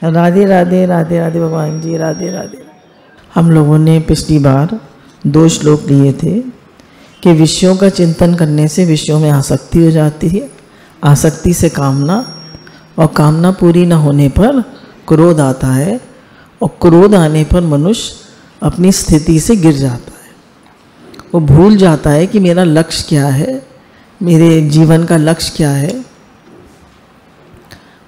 राधे राधे राधे राधे भगवान जी, राधे राधे। हम लोगों ने पिछली बार 2 श्लोक लिए थे कि विषयों का चिंतन करने से विषयों में आसक्ति हो जाती है, आसक्ति से कामना, और कामना पूरी न होने पर क्रोध आता है, और क्रोध आने पर मनुष्य अपनी स्थिति से गिर जाता है। वो भूल जाता है कि मेरा लक्ष्य क्या है, मेरे जीवन का लक्ष्य क्या है,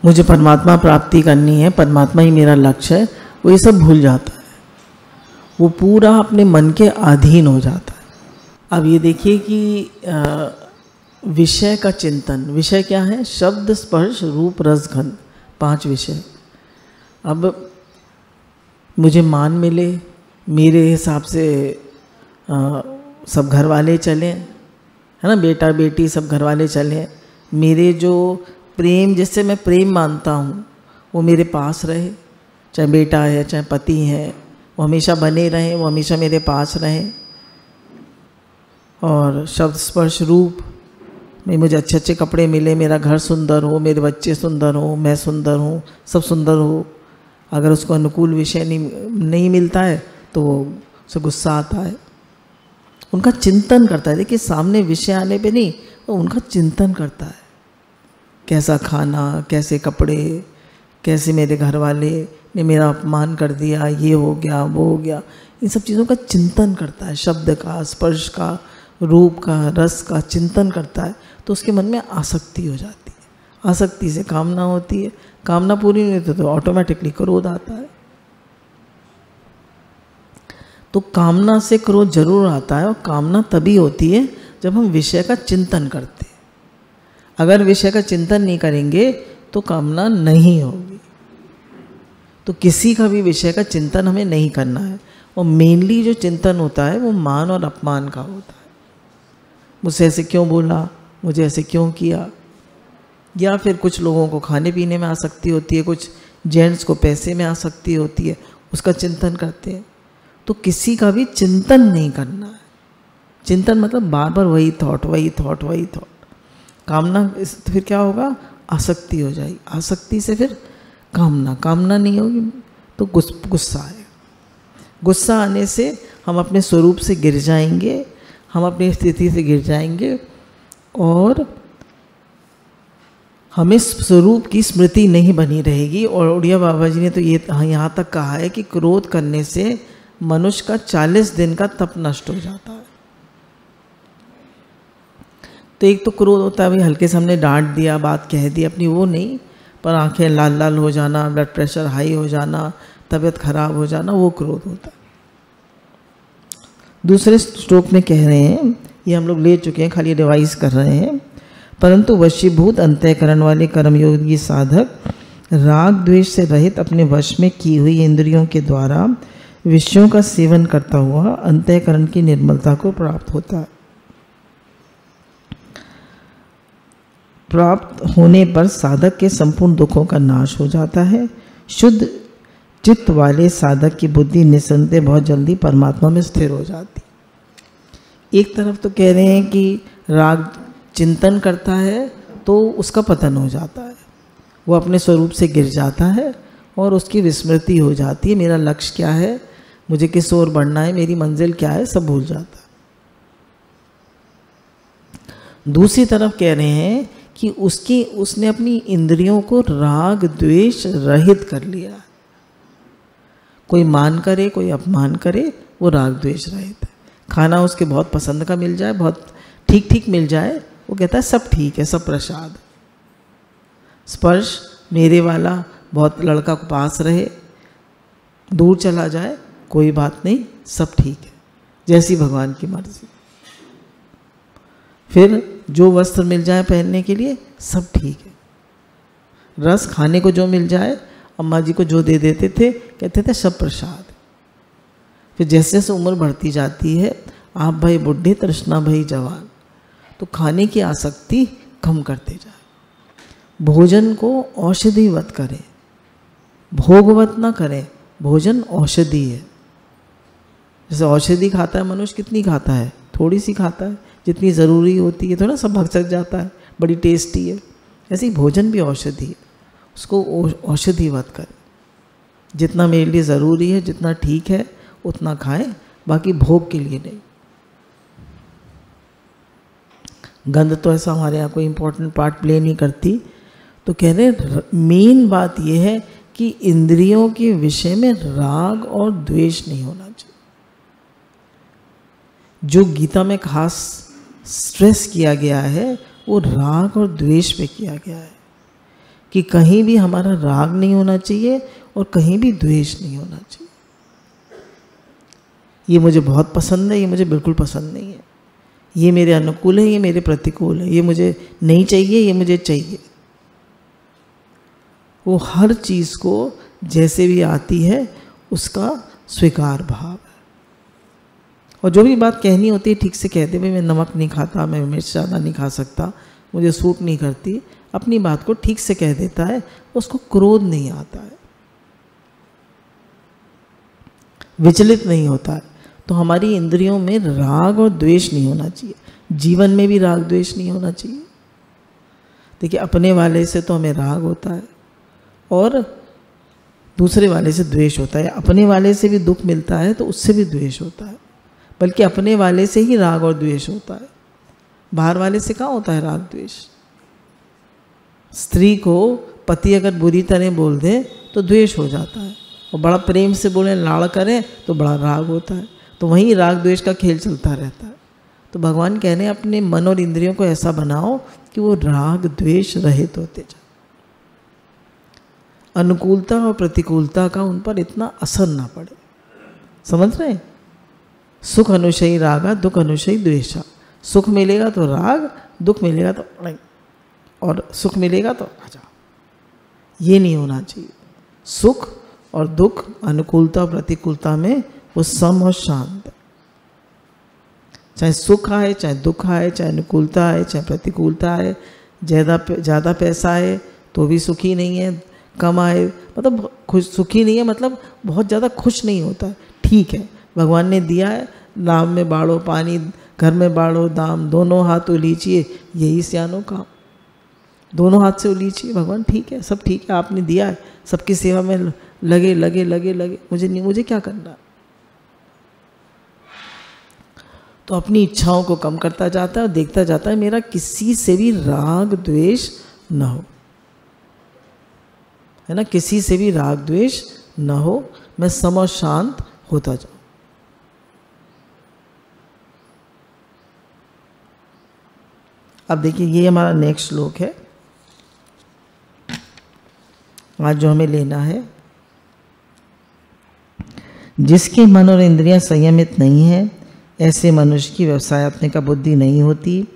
मुझे परमात्मा प्राप्ति करनी है, परमात्मा ही मेरा लक्ष्य है। वो ये सब भूल जाता है, वो पूरा अपने मन के अधीन हो जाता है। अब ये देखिए कि विषय का चिंतन, विषय क्या है? शब्द, स्पर्श, रूप, रस, गंध, 5 विषय। अब मुझे मान मिले, मेरे हिसाब से सब घर वाले चलें, है ना, बेटा बेटी सब घर वाले चलें, मेरे जो प्रेम, जिससे मैं प्रेम मानता हूँ वो मेरे पास रहे, चाहे बेटा है चाहे पति है, वो हमेशा बने रहें, वो हमेशा मेरे पास रहें। और शब्द, स्पर्श, रूप में मुझे अच्छे अच्छे कपड़े मिले, मेरा घर सुंदर हो, मेरे बच्चे सुंदर हो, मैं सुंदर हूँ, सब सुंदर हो। अगर उसको अनुकूल विषय नहीं मिलता है तो वो उसे गुस्सा आता है, उनका चिंतन करता है। देखिए सामने विषय आने पे नहीं, वो उनका चिंतन करता है, कैसा खाना, कैसे कपड़े, कैसे मेरे घर वाले ने मेरा अपमान कर दिया, ये हो गया वो हो गया, इन सब चीज़ों का चिंतन करता है। शब्द का, स्पर्श का, रूप का, रस का चिंतन करता है, तो उसके मन में आसक्ति हो जाती है, आसक्ति से कामना होती है, कामना पूरी नहीं होती तो ऑटोमेटिकली क्रोध आता है। तो कामना से क्रोध जरूर आता है, और कामना तभी होती है जब हम विषय का चिंतन करते हैं। अगर विषय का चिंतन नहीं करेंगे तो कामना नहीं होगी। तो किसी का भी विषय का चिंतन हमें नहीं करना है, और मेनली जो चिंतन होता है वो मान और अपमान का होता है। मुझसे ऐसे क्यों बोला, मुझे ऐसे क्यों किया, या फिर कुछ लोगों को खाने पीने में आसक्ति होती है, कुछ जेंट्स को पैसे में आसक्ति होती है, उसका चिंतन करते हैं। तो किसी का भी चिंतन नहीं करना है। चिंतन मतलब बार बार वही थॉट, वही थॉट, वही थॉट। कामना तो फिर क्या होगा? आसक्ति हो जाएगी, आसक्ति से फिर कामना, कामना नहीं होगी तो गुस्सा आएगा, गुस्सा आने से हम अपने स्वरूप से गिर जाएंगे, हम अपनी स्थिति से गिर जाएंगे, और हमें स्वरूप की स्मृति नहीं बनी रहेगी। और उड़िया बाबा जी ने तो ये यहाँ तक कहा है कि क्रोध करने से मनुष्य का 40 दिन का तप नष्ट हो जाता है। तो एक तो क्रोध होता है भाई, हल्के से हमने डांट दिया, बात कह दी अपनी, वो नहीं, पर आंखें लाल लाल हो जाना, ब्लड प्रेशर हाई हो जाना, तबीयत खराब हो जाना, वो क्रोध होता है। दूसरे श्लोक में कह रहे हैं, ये हम लोग ले चुके हैं, खाली रिवाइज कर रहे हैं, परंतु वशीभूत अंतःकरण वाले कर्मयोगी साधक राग द्वेष से रहित अपने वश में की हुई इंद्रियों के द्वारा विषयों का सेवन करता हुआ अंतःकरण की निर्मलता को प्राप्त होता है। प्राप्त होने पर साधक के संपूर्ण दुखों का नाश हो जाता है। शुद्ध चित्त वाले साधक की बुद्धि निसंदेह बहुत जल्दी परमात्मा में स्थिर हो जाती। एक तरफ तो कह रहे हैं कि राग चिंतन करता है तो उसका पतन हो जाता है, वो अपने स्वरूप से गिर जाता है और उसकी विस्मृति हो जाती है, मेरा लक्ष्य क्या है, मुझे किस ओर बढ़ना है, मेरी मंजिल क्या है, सब भूल जाता है। दूसरी तरफ कह रहे हैं कि उसने अपनी इंद्रियों को राग द्वेष रहित कर लिया। कोई मान करे कोई अपमान करे, वो राग द्वेष रहित है। खाना उसके बहुत पसंद का मिल जाए, बहुत ठीक ठीक मिल जाए, वो कहता है सब ठीक है, सब प्रसाद। स्पर्श मेरे वाला, बहुत लड़का को पास रहे, दूर चला जाए कोई बात नहीं, सब ठीक है, जैसी भगवान की मर्जी। फिर जो वस्त्र मिल जाए पहनने के लिए, सब ठीक है। रस खाने को जो मिल जाए, अम्मा जी को जो दे देते थे, कहते थे सब प्रसाद। फिर जैसे जैसे उम्र बढ़ती जाती है, आप भाई बुढ़े तृष्णा भाई जवान, तो खाने की आसक्ति कम करते जाए। भोजन को औषधिवत करें, भोगवत ना करें। भोजन औषधि है। जैसे औषधि खाता है मनुष्य, कितनी खाता है? थोड़ी सी खाता है, जितनी ज़रूरी होती है, थोड़ा सब भक्षक जाता है, बड़ी टेस्टी है। ऐसे ही भोजन भी औषधि है, उसको औषधिवत करें। जितना मेरे लिए ज़रूरी है, जितना ठीक है उतना खाएं, बाकी भोग के लिए नहीं। गंध तो ऐसा हमारे यहाँ कोई इम्पोर्टेंट पार्ट प्ले नहीं करती। तो कह रहे मेन बात यह है कि इंद्रियों के विषय में राग और द्वेष नहीं होना चाहिए। जो गीता में खास स्ट्रेस किया गया है वो राग और द्वेष पे किया गया है कि कहीं भी हमारा राग नहीं होना चाहिए और कहीं भी द्वेष नहीं होना चाहिए। ये मुझे बहुत पसंद है, ये मुझे बिल्कुल पसंद नहीं है, ये मेरे अनुकूल है, ये मेरे प्रतिकूल है, ये मुझे नहीं चाहिए, ये मुझे चाहिए। वो हर चीज़ को जैसे भी आती है उसका स्वीकार भाव है। और जो भी बात कहनी होती है ठीक से कहते, भाई मैं नमक नहीं खाता, मैं मिर्च ज़्यादा नहीं खा सकता, मुझे सूट नहीं करती, अपनी बात को ठीक से कह देता है, उसको क्रोध नहीं आता है, विचलित नहीं होता है। तो हमारी इंद्रियों में राग और द्वेष नहीं होना चाहिए, जीवन में भी राग द्वेष नहीं होना चाहिए। देखिए अपने वाले से तो हमें राग होता है और दूसरे वाले से द्वेष होता है। अपने वाले से भी दुख मिलता है तो उससे भी द्वेष होता है, बल्कि अपने वाले से ही राग और द्वेष होता है, बाहर वाले से कहाँ होता है राग द्वेष। स्त्री को पति अगर बुरी तरह बोल दे तो द्वेष हो जाता है, और बड़ा प्रेम से बोले, लाड़ करें तो बड़ा राग होता है। तो वहीं राग द्वेष का खेल चलता रहता है। तो भगवान कह रहे हैं अपने मन और इंद्रियों को ऐसा बनाओ कि वो राग द्वेष रहित होते जाए, अनुकूलता और प्रतिकूलता का उन पर इतना असर ना पड़े। समझ रहे हैं? सुख अनुशयी रागा, दुख अनुशयी द्वेषा। सुख मिलेगा तो राग, दुख मिलेगा तो नहीं, और सुख मिलेगा तो आजा। ये नहीं होना चाहिए। सुख और दुख, अनुकूलता और प्रतिकूलता में वो सम और शांत है। चाहे सुख आए, चाहे दुख आए, चाहे अनुकूलता आए, चाहे प्रतिकूलता आए, ज़्यादा पैसा आए तो भी सुखी नहीं है, कम आए मतलब खुश, सुखी नहीं है मतलब बहुत ज़्यादा खुश नहीं होता। ठीक है, भगवान ने दिया है, नाव में बाढ़ो पानी, घर में बाढ़ो दाम, दोनों हाथ उलीचिए, यही सियानो काम। दोनों हाथ से उलीचिए भगवान, ठीक है, सब ठीक है, आपने दिया है, सबकी सेवा में लगे लगे लगे लगे, मुझे नहीं, मुझे क्या करना। तो अपनी इच्छाओं को कम करता जाता है और देखता जाता है मेरा किसी से भी राग द्वेष न हो, है ना, किसी से भी राग द्वेष न हो, मैं सम और शांत होता जाऊं। अब देखिए ये हमारा नेक्स्ट श्लोक है आज जो हमें लेना है। जिसके मन और इंद्रियां संयमित नहीं है, ऐसे मनुष्य की व्यवसायत्मक बुद्धि नहीं होती,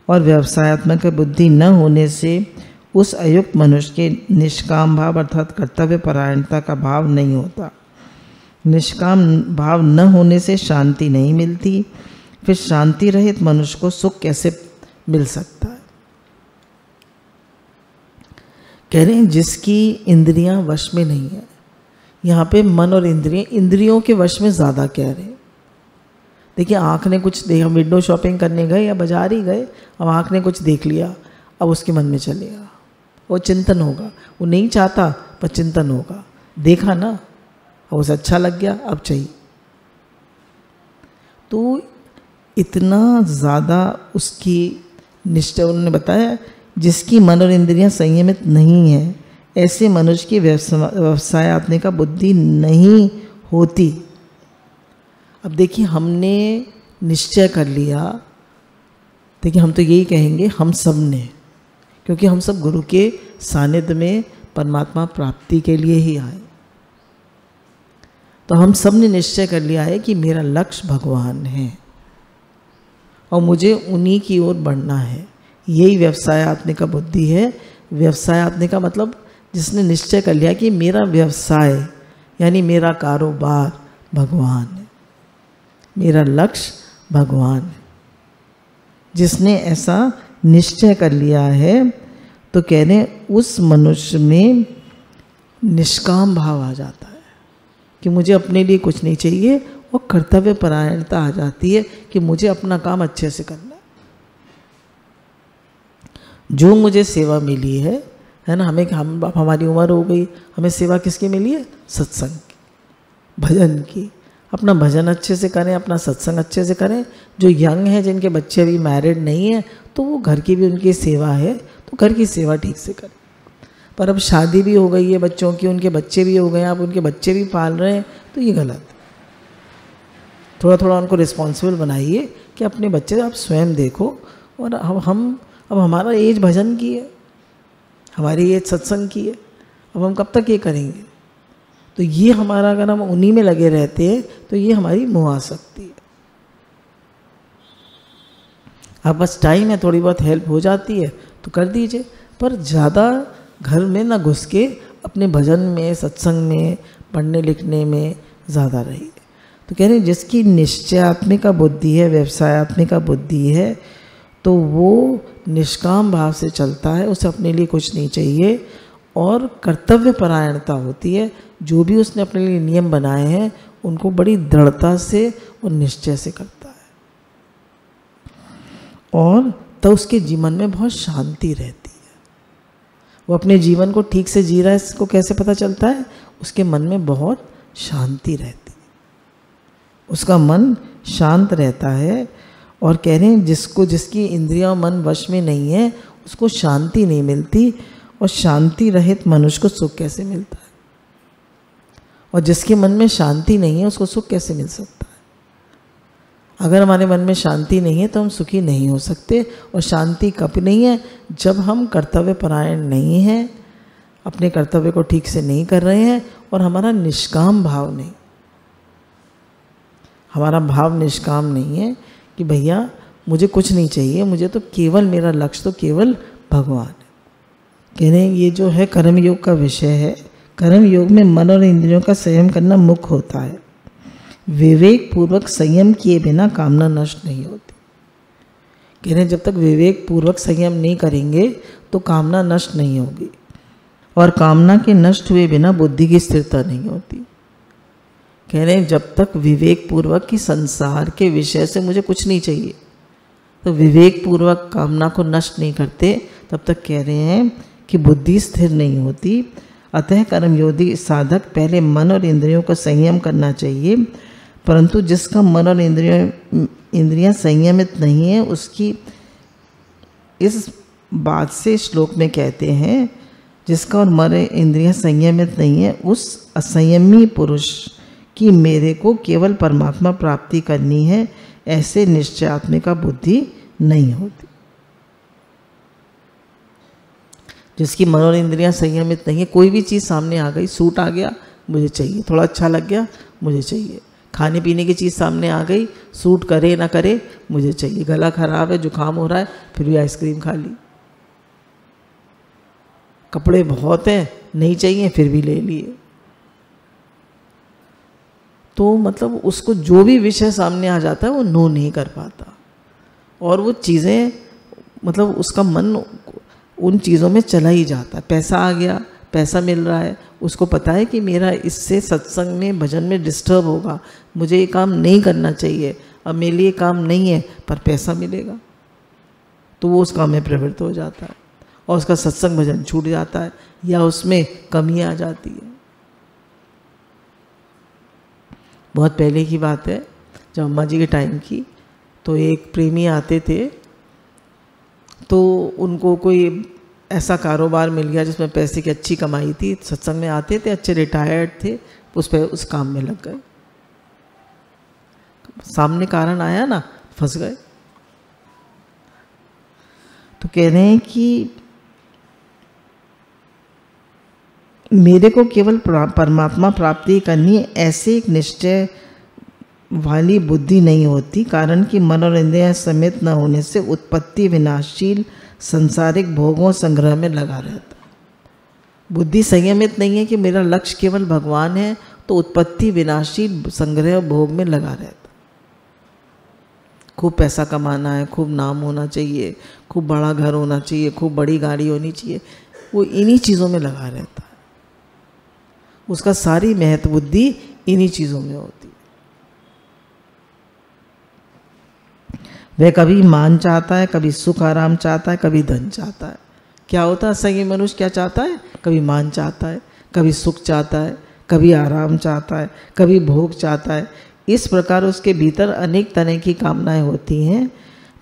और व्यवसायत्मक बुद्धि न होने से उस अयुक्त मनुष्य के निष्काम भाव अर्थात कर्तव्य परायणता का भाव नहीं होता। निष्काम भाव न होने से शांति नहीं मिलती, फिर शांति रहित मनुष्य को सुख कैसे मिल सकता है। कह रहे हैं जिसकी इंद्रियां वश में नहीं है, यहाँ पे मन और इंद्रियों के वश में ज़्यादा कह रहे हैं। देखिए आँख ने कुछ देखा, विंडो शॉपिंग करने गए या बाजार ही गए, अब आँख ने कुछ देख लिया, अब उसके मन में चलेगा, वो चिंतन होगा, वो नहीं चाहता पर चिंतन होगा, देखा ना, अब उसे अच्छा लग गया, अब चाहिए। तो इतना ज़्यादा उसकी निष्ठा, उन्होंने बताया जिसकी मन और इंद्रियां संयमित नहीं है, ऐसे मनुष्य की व्यवसायत्मक का बुद्धि नहीं होती। अब देखिए हमने निश्चय कर लिया, देखिए हम तो यही कहेंगे हम सब ने, क्योंकि हम सब गुरु के सानिध्य में परमात्मा प्राप्ति के लिए ही आए। तो हम सब ने निश्चय कर लिया है कि मेरा लक्ष्य भगवान है और मुझे उन्हीं की ओर बढ़ना है। यही व्यवसायत्मक का बुद्धि है। व्यवसायत्मक का मतलब जिसने निश्चय कर लिया कि मेरा व्यवसाय यानी मेरा कारोबार भगवान है, मेरा लक्ष्य भगवान है। जिसने ऐसा निश्चय कर लिया है तो कह रहे उस मनुष्य में निष्काम भाव आ जाता है कि मुझे अपने लिए कुछ नहीं चाहिए, और कर्तव्य परायणता आ जाती है कि मुझे अपना काम अच्छे से करना है। जो मुझे सेवा मिली है है ना। हम हमारी उम्र हो गई, हमें सेवा किसकी मिली है? सत्संग की, भजन की। अपना भजन अच्छे से करें, अपना सत्संग अच्छे से करें। जो यंग हैं, जिनके बच्चे अभी मैरिड नहीं हैं, तो वो घर की भी उनकी सेवा है, तो घर की सेवा ठीक से करें। पर अब शादी भी हो गई है बच्चों की, उनके बच्चे भी हो गए हैं, आप उनके बच्चे भी पाल रहे हैं, तो ये गलत है। थोड़ा थोड़ा उनको रिस्पॉन्सिबल बनाइए कि अपने बच्चे आप स्वयं देखो। और अब हमारा एज भजन की है, हमारी एज सत्संग की है, अब हम कब तक ये करेंगे? तो ये हमारा, अगर हम उन्हीं में लगे रहते हैं तो ये हमारी मुआसक्ति है। अब बस टाइम है, थोड़ी बहुत हेल्प हो जाती है तो कर दीजिए, पर ज़्यादा घर में ना घुस के अपने भजन में, सत्संग में, पढ़ने लिखने में ज़्यादा रहिए। तो कह रहे हैं जिसकी निश्चयात्मिका बुद्धि है, व्यवसायत्मिका बुद्धि है, तो वो निष्काम भाव से चलता है, उसे अपने लिए कुछ नहीं चाहिए और कर्तव्य परायणता होती है। जो भी उसने अपने लिए नियम बनाए हैं उनको बड़ी दृढ़ता से और निश्चय से करता है, और तो उसके जीवन में बहुत शांति रहती है। वो अपने जीवन को ठीक से जी रहा है, इसको कैसे पता चलता है? उसके मन में बहुत शांति रहती है, उसका मन शांत रहता है। और कह रहे हैं जिसकी इंद्रियां मन वश में नहीं है उसको शांति नहीं मिलती, और शांति रहित मनुष्य को सुख कैसे मिलता है? और जिसके मन में शांति नहीं है उसको सुख कैसे मिल सकता है? अगर हमारे मन में शांति नहीं है तो हम सुखी नहीं हो सकते। और शांति कब नहीं है? जब हम कर्तव्य परायण नहीं हैं, अपने कर्तव्य को ठीक से नहीं कर रहे हैं, और हमारा निष्काम भाव नहीं, हमारा भाव निष्काम नहीं है कि भैया मुझे कुछ नहीं चाहिए, मुझे तो केवल, मेरा लक्ष्य तो केवल भगवान है। कह रहे हैं ये जो है कर्म योग का विषय है। कर्म योग में मन और इंद्रियों का संयम करना मुख्य होता है। विवेक पूर्वक संयम किए बिना कामना नष्ट नहीं होती। कह रहे हैं जब तक विवेक पूर्वक संयम नहीं करेंगे तो कामना नष्ट नहीं होगी, और कामना के नष्ट हुए बिना बुद्धि की स्थिरता नहीं होती। कह रहे हैं जब तक विवेक पूर्वक कि संसार के विषय से मुझे कुछ नहीं चाहिए, तो विवेक पूर्वक कामना को नष्ट नहीं करते, तब तक कह रहे हैं कि बुद्धि स्थिर नहीं होती। अतः कर्मयोगी साधक पहले मन और इंद्रियों का संयम करना चाहिए, परंतु जिसका मन और इंद्रियां संयमित नहीं है उसकी, इस बात से श्लोक में कहते हैं जिसका और मन इंद्रियां संयमित नहीं है उस असंयमी पुरुष कि मेरे को केवल परमात्मा प्राप्ति करनी है, ऐसे निश्चयात्मिका बुद्धि नहीं होती। जिसकी मन और इंद्रियां संयमित नहीं है, कोई भी चीज़ सामने आ गई, सूट आ गया मुझे चाहिए, थोड़ा अच्छा लग गया मुझे चाहिए, खाने पीने की चीज़ सामने आ गई, सूट करे ना करे मुझे चाहिए, गला खराब है, जुकाम हो रहा है, फिर भी आइसक्रीम खा ली, कपड़े बहुत हैं नहीं चाहिए फिर भी ले लिए। तो मतलब उसको जो भी विषय सामने आ जाता है वो नो नहीं कर पाता, और वो चीज़ें मतलब उसका मन उन चीज़ों में चला ही जाता है। पैसा आ गया, पैसा मिल रहा है, उसको पता है कि मेरा इससे सत्संग में, भजन में डिस्टर्ब होगा, मुझे ये काम नहीं करना चाहिए, अब मेरे लिए काम नहीं है, पर पैसा मिलेगा, तो वो उस काम में प्रवृत्त हो जाता है, और उसका सत्संग भजन छूट जाता है या उसमें कमी आ जाती है। बहुत पहले की बात है, जब अम्मा जी के टाइम की, तो एक प्रेमी आते थे, तो उनको कोई ऐसा कारोबार मिल गया जिसमें पैसे की अच्छी कमाई थी, सत्संग में आते थे, अच्छे रिटायर्ड थे, उस काम में लग गए। सामने कारण आया ना, फंस गए। तो कह रहे हैं कि मेरे को केवल परमात्मा प्राप्ति करनी है, ऐसे एक निश्चय वाली बुद्धि नहीं होती, कारण कि मन और इंद्रियां समेत न होने से उत्पत्ति विनाशशील संसारिक भोगों संग्रह में लगा रहता। बुद्धि संयमित नहीं है कि मेरा लक्ष्य केवल भगवान है, तो उत्पत्ति विनाशशील संग्रह भोग में लगा रहता। खूब पैसा कमाना है, खूब नाम होना चाहिए, खूब बड़ा घर होना चाहिए, खूब बड़ी गाड़ी होनी चाहिए, वो इन्हीं चीज़ों में लगा रहता है। उसका सारी महत्व बुद्धि इन्हीं चीज़ों में होती है। वह कभी मान चाहता है, कभी सुख आराम चाहता है, कभी धन चाहता है। क्या होता है असंगी मनुष्य? क्या चाहता है? कभी मान चाहता है, कभी सुख चाहता है, कभी आराम चाहता है, कभी भोग चाहता है। इस प्रकार उसके भीतर अनेक तरह की कामनाएं होती हैं।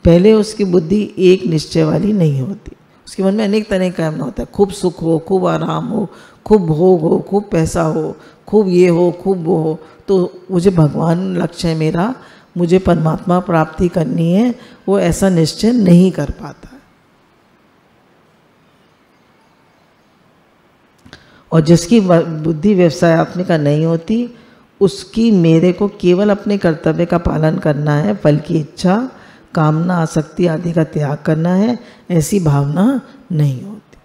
पहले उसकी बुद्धि एक निश्चय वाली नहीं होती, उसके मन में अनेक तरह का कामना होता है। खूब सुख हो, खूब आराम हो, खूब भोग हो, खूब पैसा हो, खूब ये हो, खूब वो हो। तो मुझे भगवान लक्ष्य है मेरा, मुझे परमात्मा प्राप्ति करनी है, वो ऐसा निश्चय नहीं कर पाता। और जिसकी बुद्धि व्यवसायत्मिका नहीं होती, उसकी मेरे को केवल अपने कर्तव्य का पालन करना है, फल की इच्छा, कामना, आसक्ति आदि का त्याग करना है, ऐसी भावना नहीं होती।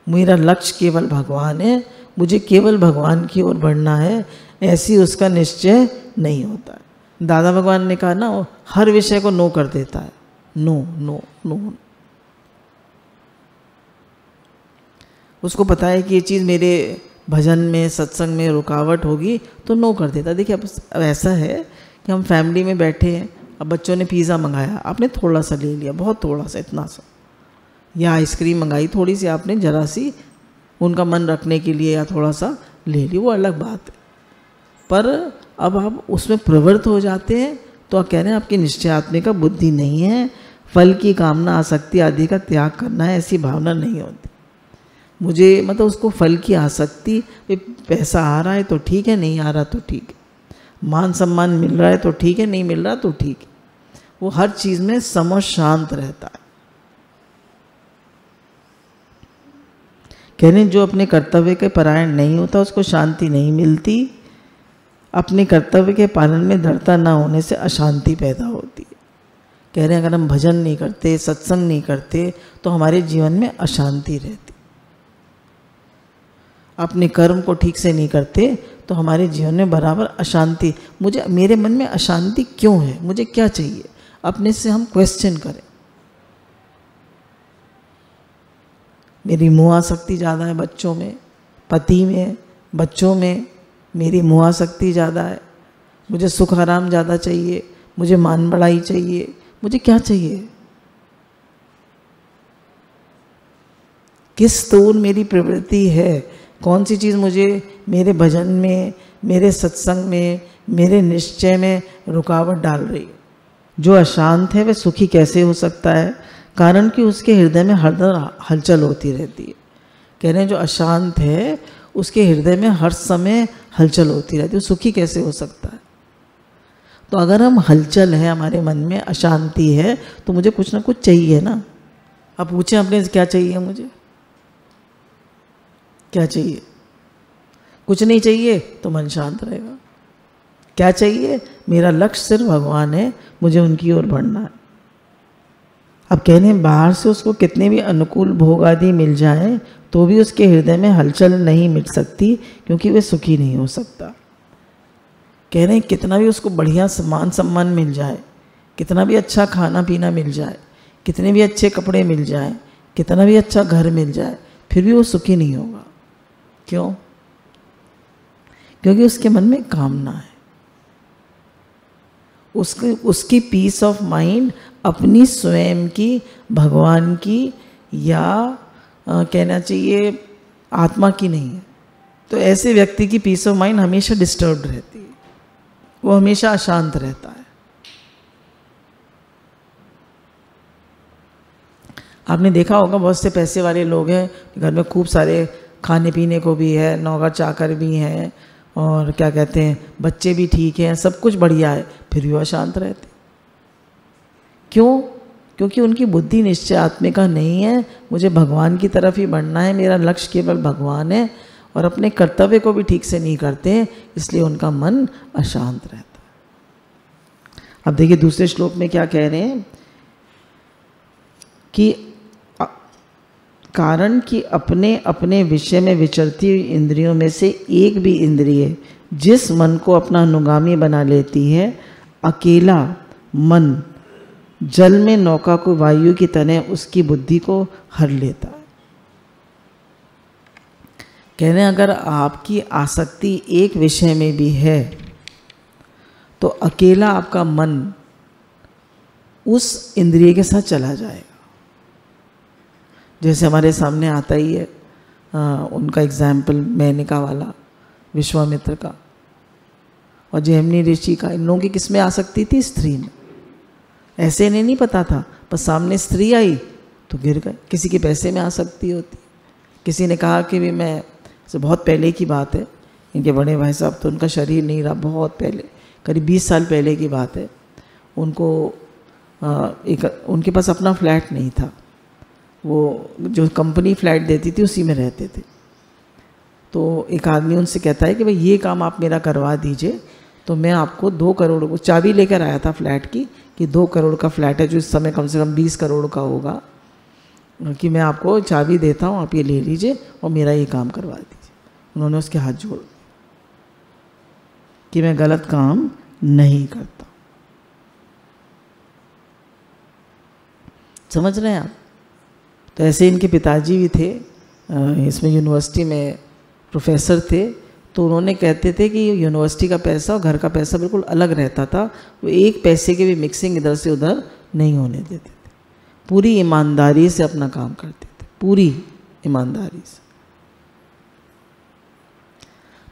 मेरा लक्ष्य केवल भगवान है, मुझे केवल भगवान की ओर बढ़ना है, ऐसी उसका निश्चय नहीं होता है। दादा भगवान ने कहा ना, हर विषय को नो कर देता है, नो नो नो। उसको पता है कि ये चीज़ मेरे भजन में, सत्संग में रुकावट होगी, तो नो कर देता। देखिए अब ऐसा है कि हम फैमिली में बैठे हैं, अब बच्चों ने पिज़्ज़ा मंगाया, आपने थोड़ा सा ले लिया, बहुत थोड़ा सा, इतना सा, या आइसक्रीम मंगाई थोड़ी सी, आपने जरा सी उनका मन रखने के लिए या थोड़ा सा ले ली, वो अलग बात है। पर अब आप उसमें प्रवृत्त हो जाते हैं, तो आप कह रहे हैं आपकी निश्चयात्मिका बुद्धि नहीं है, फल की कामना, आसक्ति आदि का त्याग करना है, ऐसी भावना नहीं होती। मुझे मतलब उसको फल की आसक्ति, पैसा आ रहा है तो ठीक है, नहीं आ रहा तो ठीक है, मान सम्मान मिल रहा है तो ठीक है, नहीं मिल रहा तो ठीक है, वो हर चीज़ में सम और शांत रहता है। कहने जो अपने कर्तव्य के परायण नहीं होता, उसको शांति नहीं मिलती। अपने कर्तव्य के पालन में दृढ़ता न होने से अशांति पैदा होती है। कह रहे हैं अगर हम भजन नहीं करते, सत्संग नहीं करते, तो हमारे जीवन में अशांति रहती। अपने कर्म को ठीक से नहीं करते तो हमारे जीवन में बराबर अशांति। मुझे, मेरे मन में अशांति क्यों है, मुझे क्या चाहिए, अपने से हम क्वेश्चन करें। मेरी मोहाशक्ति ज़्यादा है बच्चों में, पति में, बच्चों में मेरी मोहाशक्ति ज़्यादा है, मुझे सुख आराम ज़्यादा चाहिए, मुझे मान बढ़ाई चाहिए, मुझे क्या चाहिए, किस तौर मेरी प्रवृत्ति है, कौन सी चीज़ मुझे मेरे भजन में, मेरे सत्संग में, मेरे निश्चय में रुकावट डाल रही है। जो अशांत है वह सुखी कैसे हो सकता है? कारण कि उसके हृदय में हरदम हलचल होती रहती है। कह रहे हैं जो अशांत है उसके हृदय में हर समय हलचल होती रहती है, सुखी कैसे हो सकता है? तो अगर हम हलचल है, हमारे मन में अशांति है, तो मुझे कुछ ना कुछ चाहिए ना। अब पूछें अपने क्या चाहिए, मुझे क्या चाहिए? कुछ नहीं चाहिए तो मन शांत रहेगा। क्या चाहिए? मेरा लक्ष्य सिर्फ भगवान है, मुझे उनकी ओर बढ़ना है। अब कहने बाहर से उसको कितने भी अनुकूल भोग आदि मिल जाए तो भी उसके हृदय में हलचल नहीं मिट सकती, क्योंकि वह सुखी नहीं हो सकता। कह रहे हैं कितना भी उसको बढ़िया मान सम्मान मिल जाए, कितना भी अच्छा खाना पीना मिल जाए, कितने भी अच्छे कपड़े मिल जाए, कितना भी अच्छा घर मिल जाए, फिर भी वो सुखी नहीं होगा। क्यों? क्योंकि उसके मन में कामना है। उसकी पीस ऑफ माइंड अपनी स्वयं की, भगवान की, या कहना चाहिए आत्मा की नहीं है। तो ऐसे व्यक्ति की पीस ऑफ माइंड हमेशा डिस्टर्ब्ड रहती है, वो हमेशा अशांत रहता है। आपने देखा होगा बहुत से पैसे वाले लोग हैं, घर में खूब सारे खाने पीने को भी है, नौकर चाकर भी हैं, और क्या कहते हैं बच्चे भी ठीक हैं, सब कुछ बढ़िया है, फिर भी वो शांत रहते। क्यों? क्योंकि उनकी बुद्धि निश्चयात्मिका नहीं है, मुझे भगवान की तरफ ही बढ़ना है, मेरा लक्ष्य केवल भगवान है, और अपने कर्तव्य को भी ठीक से नहीं करते, इसलिए उनका मन अशांत रहता है। अब देखिए दूसरे श्लोक में क्या कह रहे हैं कि कारण कि अपने अपने विषय में विचरती हुई इंद्रियों में से एक भी इंद्रिय जिस मन को अपना अनुगामी बना लेती है, अकेला मन जल में नौका को वायु की तरह उसकी बुद्धि को हर लेता है। कह रहे हैं अगर आपकी आसक्ति एक विषय में भी है तो अकेला आपका मन उस इंद्रिय के साथ चला जाएगा। जैसे हमारे सामने आता ही है उनका एग्जाम्पल मेनका वाला, विश्वामित्र का और जैमिनी ऋषि का। इन लोगों की किस में आसक्ति थी? स्त्री में। ऐसे इन्हें नहीं पता था, पर सामने स्त्री आई तो गिर गए। किसी के पैसे में आसक्ति होती, किसी ने कहा कि भी मैं, से बहुत पहले की बात है, इनके बड़े भाई साहब तो उनका शरीर नहीं रहा, बहुत पहले, करीब 20 साल पहले की बात है। उनको उनके पास अपना फ्लैट नहीं था, वो जो कंपनी फ्लैट देती थी उसी में रहते थे। तो एक आदमी उनसे कहता है कि भाई ये काम आप मेरा करवा दीजिए तो मैं आपको 2 करोड़ को, चाबी लेकर आया था फ्लैट की कि 2 करोड़ का फ्लैट है जो इस समय कम से कम 20 करोड़ का होगा, कि मैं आपको चाबी देता हूँ, आप ये ले लीजिए और मेरा ये काम करवा दीजिए। उन्होंने उसके हाथ जोड़ दिए कि मैं गलत काम नहीं करता। समझ रहे हैं आप? तो ऐसे इनके पिताजी भी थे, इसमें यूनिवर्सिटी में प्रोफेसर थे, तो उन्होंने कहते थे कि यूनिवर्सिटी का पैसा और घर का पैसा बिल्कुल अलग रहता था, वो एक पैसे की भी मिक्सिंग इधर से उधर नहीं होने देते थे, पूरी ईमानदारी से अपना काम करते थे, पूरी ईमानदारी से।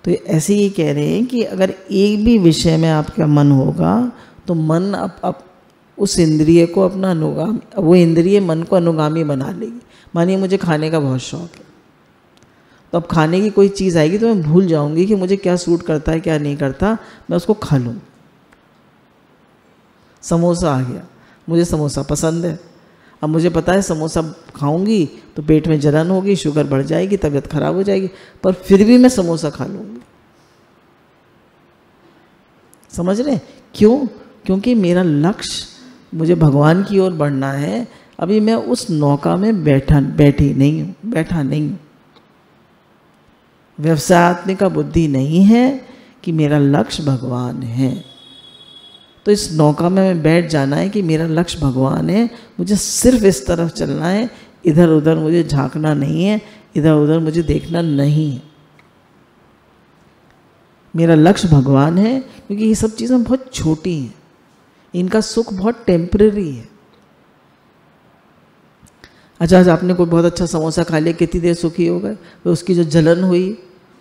तो ऐसे ही कह रहे हैं कि अगर एक भी विषय में आपका मन होगा तो मन अब उस इंद्रिय को अपना अनुगामी, वो इंद्रिय मन को अनुगामी बना लेगी। मानिए मुझे खाने का बहुत शौक है, तो अब खाने की कोई चीज़ आएगी तो मैं भूल जाऊंगी कि मुझे क्या सूट करता है क्या नहीं करता, मैं उसको खा लूँ। समोसा आ गया, मुझे समोसा पसंद है, अब मुझे पता है समोसा खाऊंगी तो पेट में जलन होगी, शुगर बढ़ जाएगी, तबीयत खराब हो जाएगी, पर फिर भी मैं समोसा खा लूँगी। समझ रहे? क्यों? क्योंकि मेरा लक्ष्य मुझे भगवान की ओर बढ़ना है। अभी मैं उस नौका में बैठा नहीं हूँ। व्यवसायत्मिका बुद्धि नहीं है कि मेरा लक्ष्य भगवान है। तो इस नौका में मैं बैठ जाना है कि मेरा लक्ष्य भगवान है, मुझे सिर्फ इस तरफ चलना है, इधर उधर मुझे झांकना नहीं है, इधर उधर मुझे देखना नहीं है। मेरा लक्ष्य भगवान है, क्योंकि ये सब चीज़ें बहुत छोटी हैं, इनका सुख बहुत टेम्परेरी है। अच्छा, आज आपने कोई बहुत अच्छा समोसा खा लिया, कितनी देर सुखी हो गए, तो उसकी जो जलन हुई,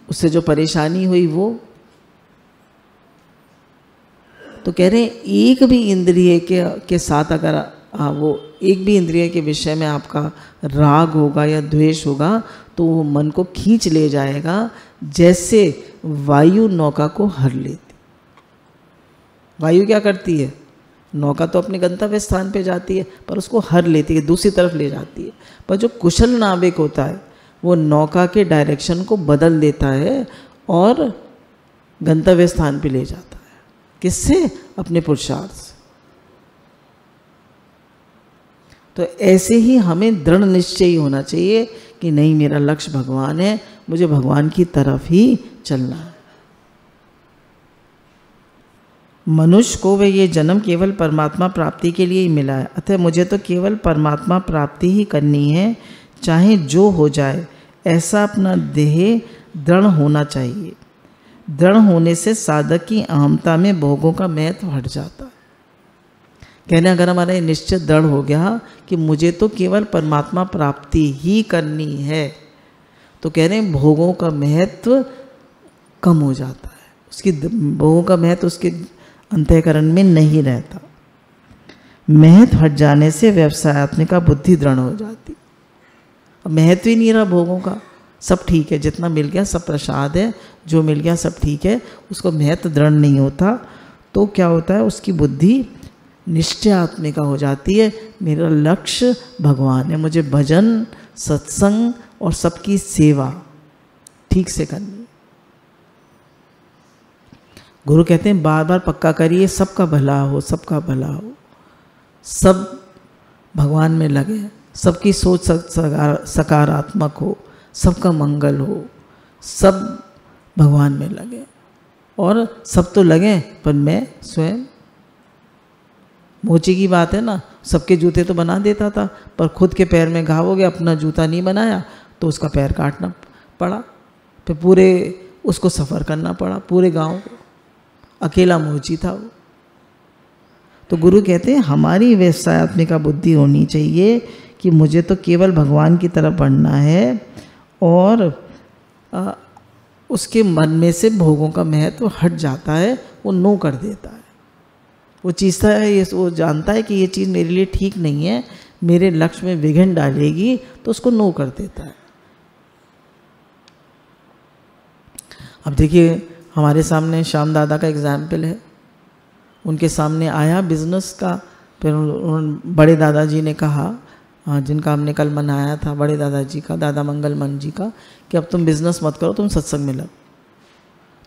उससे जो परेशानी हुई, वो तो कह रहे हैं एक भी इंद्रिय के साथ अगर वो एक भी इंद्रिय के विषय में आपका राग होगा या द्वेष होगा तो वो मन को खींच ले जाएगा, जैसे वायु नौका को हर लेती। वायु क्या करती है? नौका तो अपने गंतव्य स्थान पे जाती है, पर उसको हर लेती है, दूसरी तरफ ले जाती है। पर जो कुशल नाविक होता है वो नौका के डायरेक्शन को बदल देता है और गंतव्य स्थान पे ले जाता है। किससे? अपने पुरुषार्थ से। तो ऐसे ही हमें दृढ़ निश्चय होना चाहिए कि नहीं, मेरा लक्ष्य भगवान है, मुझे भगवान की तरफ ही चलना है। मनुष्य को वह ये जन्म केवल परमात्मा प्राप्ति के लिए ही मिला है, अतः मुझे तो केवल परमात्मा प्राप्ति ही करनी है, चाहे जो हो जाए। ऐसा अपना देह दृढ़ होना चाहिए। दृढ़ होने से साधक की अहमता में भोगों का महत्व हट जाता है। कहने अगर हमारा ये निश्चय दृढ़ हो गया कि मुझे तो केवल परमात्मा प्राप्ति ही करनी है, तो कह रहे हैं भोगों का महत्व कम हो जाता है, उसकी भोगों का महत्व उसके अंतःकरण में नहीं रहता। महत्व हट जाने से व्यवसायत्मिका बुद्धि दृढ़ हो जाती। अब महत्व ही नहीं रहा भोगों का, सब ठीक है, जितना मिल गया सब प्रसाद है, जो मिल गया सब ठीक है, उसको महत्व दृढ़ नहीं होता। तो क्या होता है? उसकी बुद्धि निश्चयात्मिका हो जाती है। मेरा लक्ष्य भगवान है, मुझे भजन, सत्संग और सबकी सेवा ठीक से करनी। गुरु कहते हैं बार बार पक्का करिए, सबका भला हो, सबका भला हो, सब भगवान में लगे, सबकी सोच सकारात्मक हो, सबका मंगल हो, सब भगवान में लगे। और सब तो लगे, पर मैं स्वयं, मोची की बात है ना, सबके जूते तो बना देता था, पर खुद के पैर में घाव हो गया, अपना जूता नहीं बनाया तो उसका पैर काटना पड़ा, फिर पूरे उसको सफ़र करना पड़ा, पूरे गांव को, अकेला मोची था वो। तो गुरु कहते हैं हमारी व्यवसायत्मिका बुद्धि होनी चाहिए कि मुझे तो केवल भगवान की तरफ बढ़ना है, और उसके मन में से भोगों का महत्व हट जाता है, वो नो कर देता है। वो चीज़ है ये, वो जानता है कि ये चीज़ मेरे लिए ठीक नहीं है, मेरे लक्ष्य में विघ्न डालेगी, तो उसको नो कर देता है। अब देखिए हमारे सामने श्याम दादा का एग्जाम्पल है। उनके सामने आया बिजनेस का, फिर बड़े दादाजी ने कहा, जिनका हमने कल मनाया था, बड़े दादाजी का, दादा मंगल मन जी का, कि अब तुम बिजनेस मत करो, तुम सत्संग में लगो।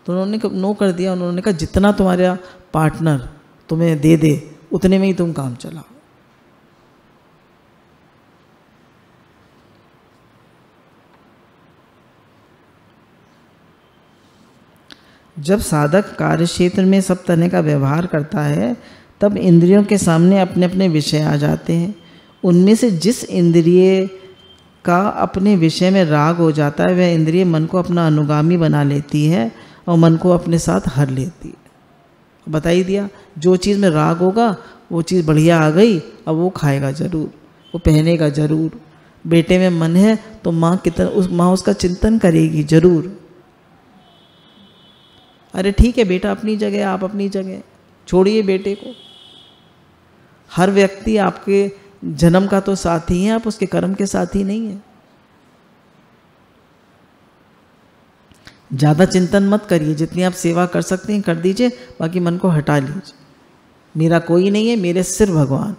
तो उन्होंने नो कर दिया। उन्होंने कहा जितना तुम्हारा पार्टनर तुम्हें दे दे उतने में ही तुम काम चलाओ। जब साधक कार्य क्षेत्र में सब तरह का व्यवहार करता है, तब इंद्रियों के सामने अपने अपने विषय आ जाते हैं। उनमें से जिस इंद्रिय का अपने विषय में राग हो जाता है, वह इंद्रिय मन को अपना अनुगामी बना लेती है और मन को अपने साथ हर लेती है। बता ही दिया, जो चीज़ में राग होगा वो चीज़ बढ़िया आ गई, अब वो खाएगा ज़रूर, वो पहनेगा ज़रूर। बेटे में मन है तो माँ उसका चिंतन करेगी ज़रूर। अरे ठीक है बेटा अपनी जगह, आप अपनी जगह, छोड़िए बेटे को। हर व्यक्ति आपके जन्म का तो साथी है, आप उसके कर्म के साथी नहीं है। ज़्यादा चिंतन मत करिए, जितनी आप सेवा कर सकते हैं कर दीजिए, बाकी मन को हटा लीजिए। मेरा कोई नहीं है, मेरे सिर्फ भगवान।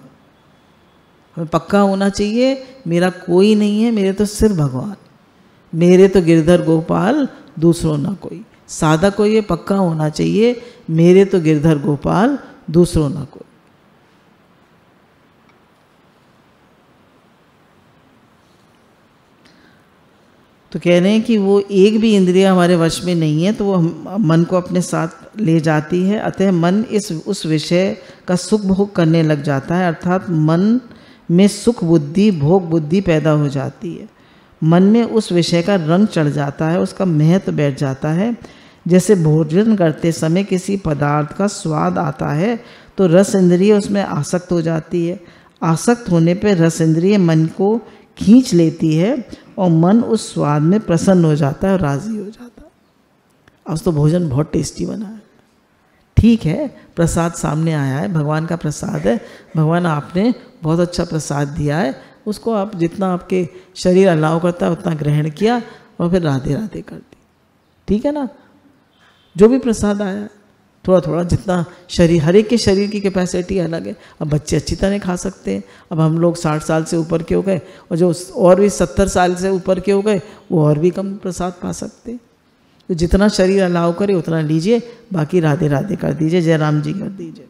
हमें पक्का होना चाहिए, मेरा कोई नहीं है, मेरे तो सिर्फ भगवान। मेरे तो गिरधर गोपाल, दूसरों ना कोई। साधक को ये पक्का होना चाहिए, मेरे तो गिरधर गोपाल, दूसरों ना कोई। तो कह रहे हैं कि वो एक भी इंद्रिय हमारे वश में नहीं है, तो वो मन को अपने साथ ले जाती है। अतः मन उस विषय का सुख भोग करने लग जाता है, अर्थात मन में सुख बुद्धि, भोग बुद्धि पैदा हो जाती है। मन में उस विषय का रंग चढ़ जाता है, उसका महत्व बैठ जाता है। जैसे भोजन करते समय किसी पदार्थ का स्वाद आता है तो रस इंद्रिय उसमें आसक्त हो जाती है। आसक्त होने पर रस इंद्रिय मन को खींच लेती है और मन उस स्वाद में प्रसन्न हो जाता है और राजी हो जाता है। आज तो भोजन बहुत टेस्टी बना है, ठीक है, प्रसाद सामने आया है, भगवान का प्रसाद है, भगवान आपने बहुत अच्छा प्रसाद दिया है, उसको आप जितना आपके शरीर अलाउ करता है उतना ग्रहण किया और फिर राधे राधे कर दी, ठीक है ना। जो भी प्रसाद आया है थोड़ा थोड़ा, जितना शरीर, हर एक के शरीर की कैपेसिटी अलग है। अब बच्चे अच्छी तरह खा सकते हैं, अब हम लोग 60 साल से ऊपर के हो गए और जो और भी 70 साल से ऊपर के हो गए वो और भी कम प्रसाद पा सकते हैं। तो जितना शरीर अलाउ करे उतना लीजिए, बाकी राधे राधे कर दीजिए, जय राम जी कर दीजिए।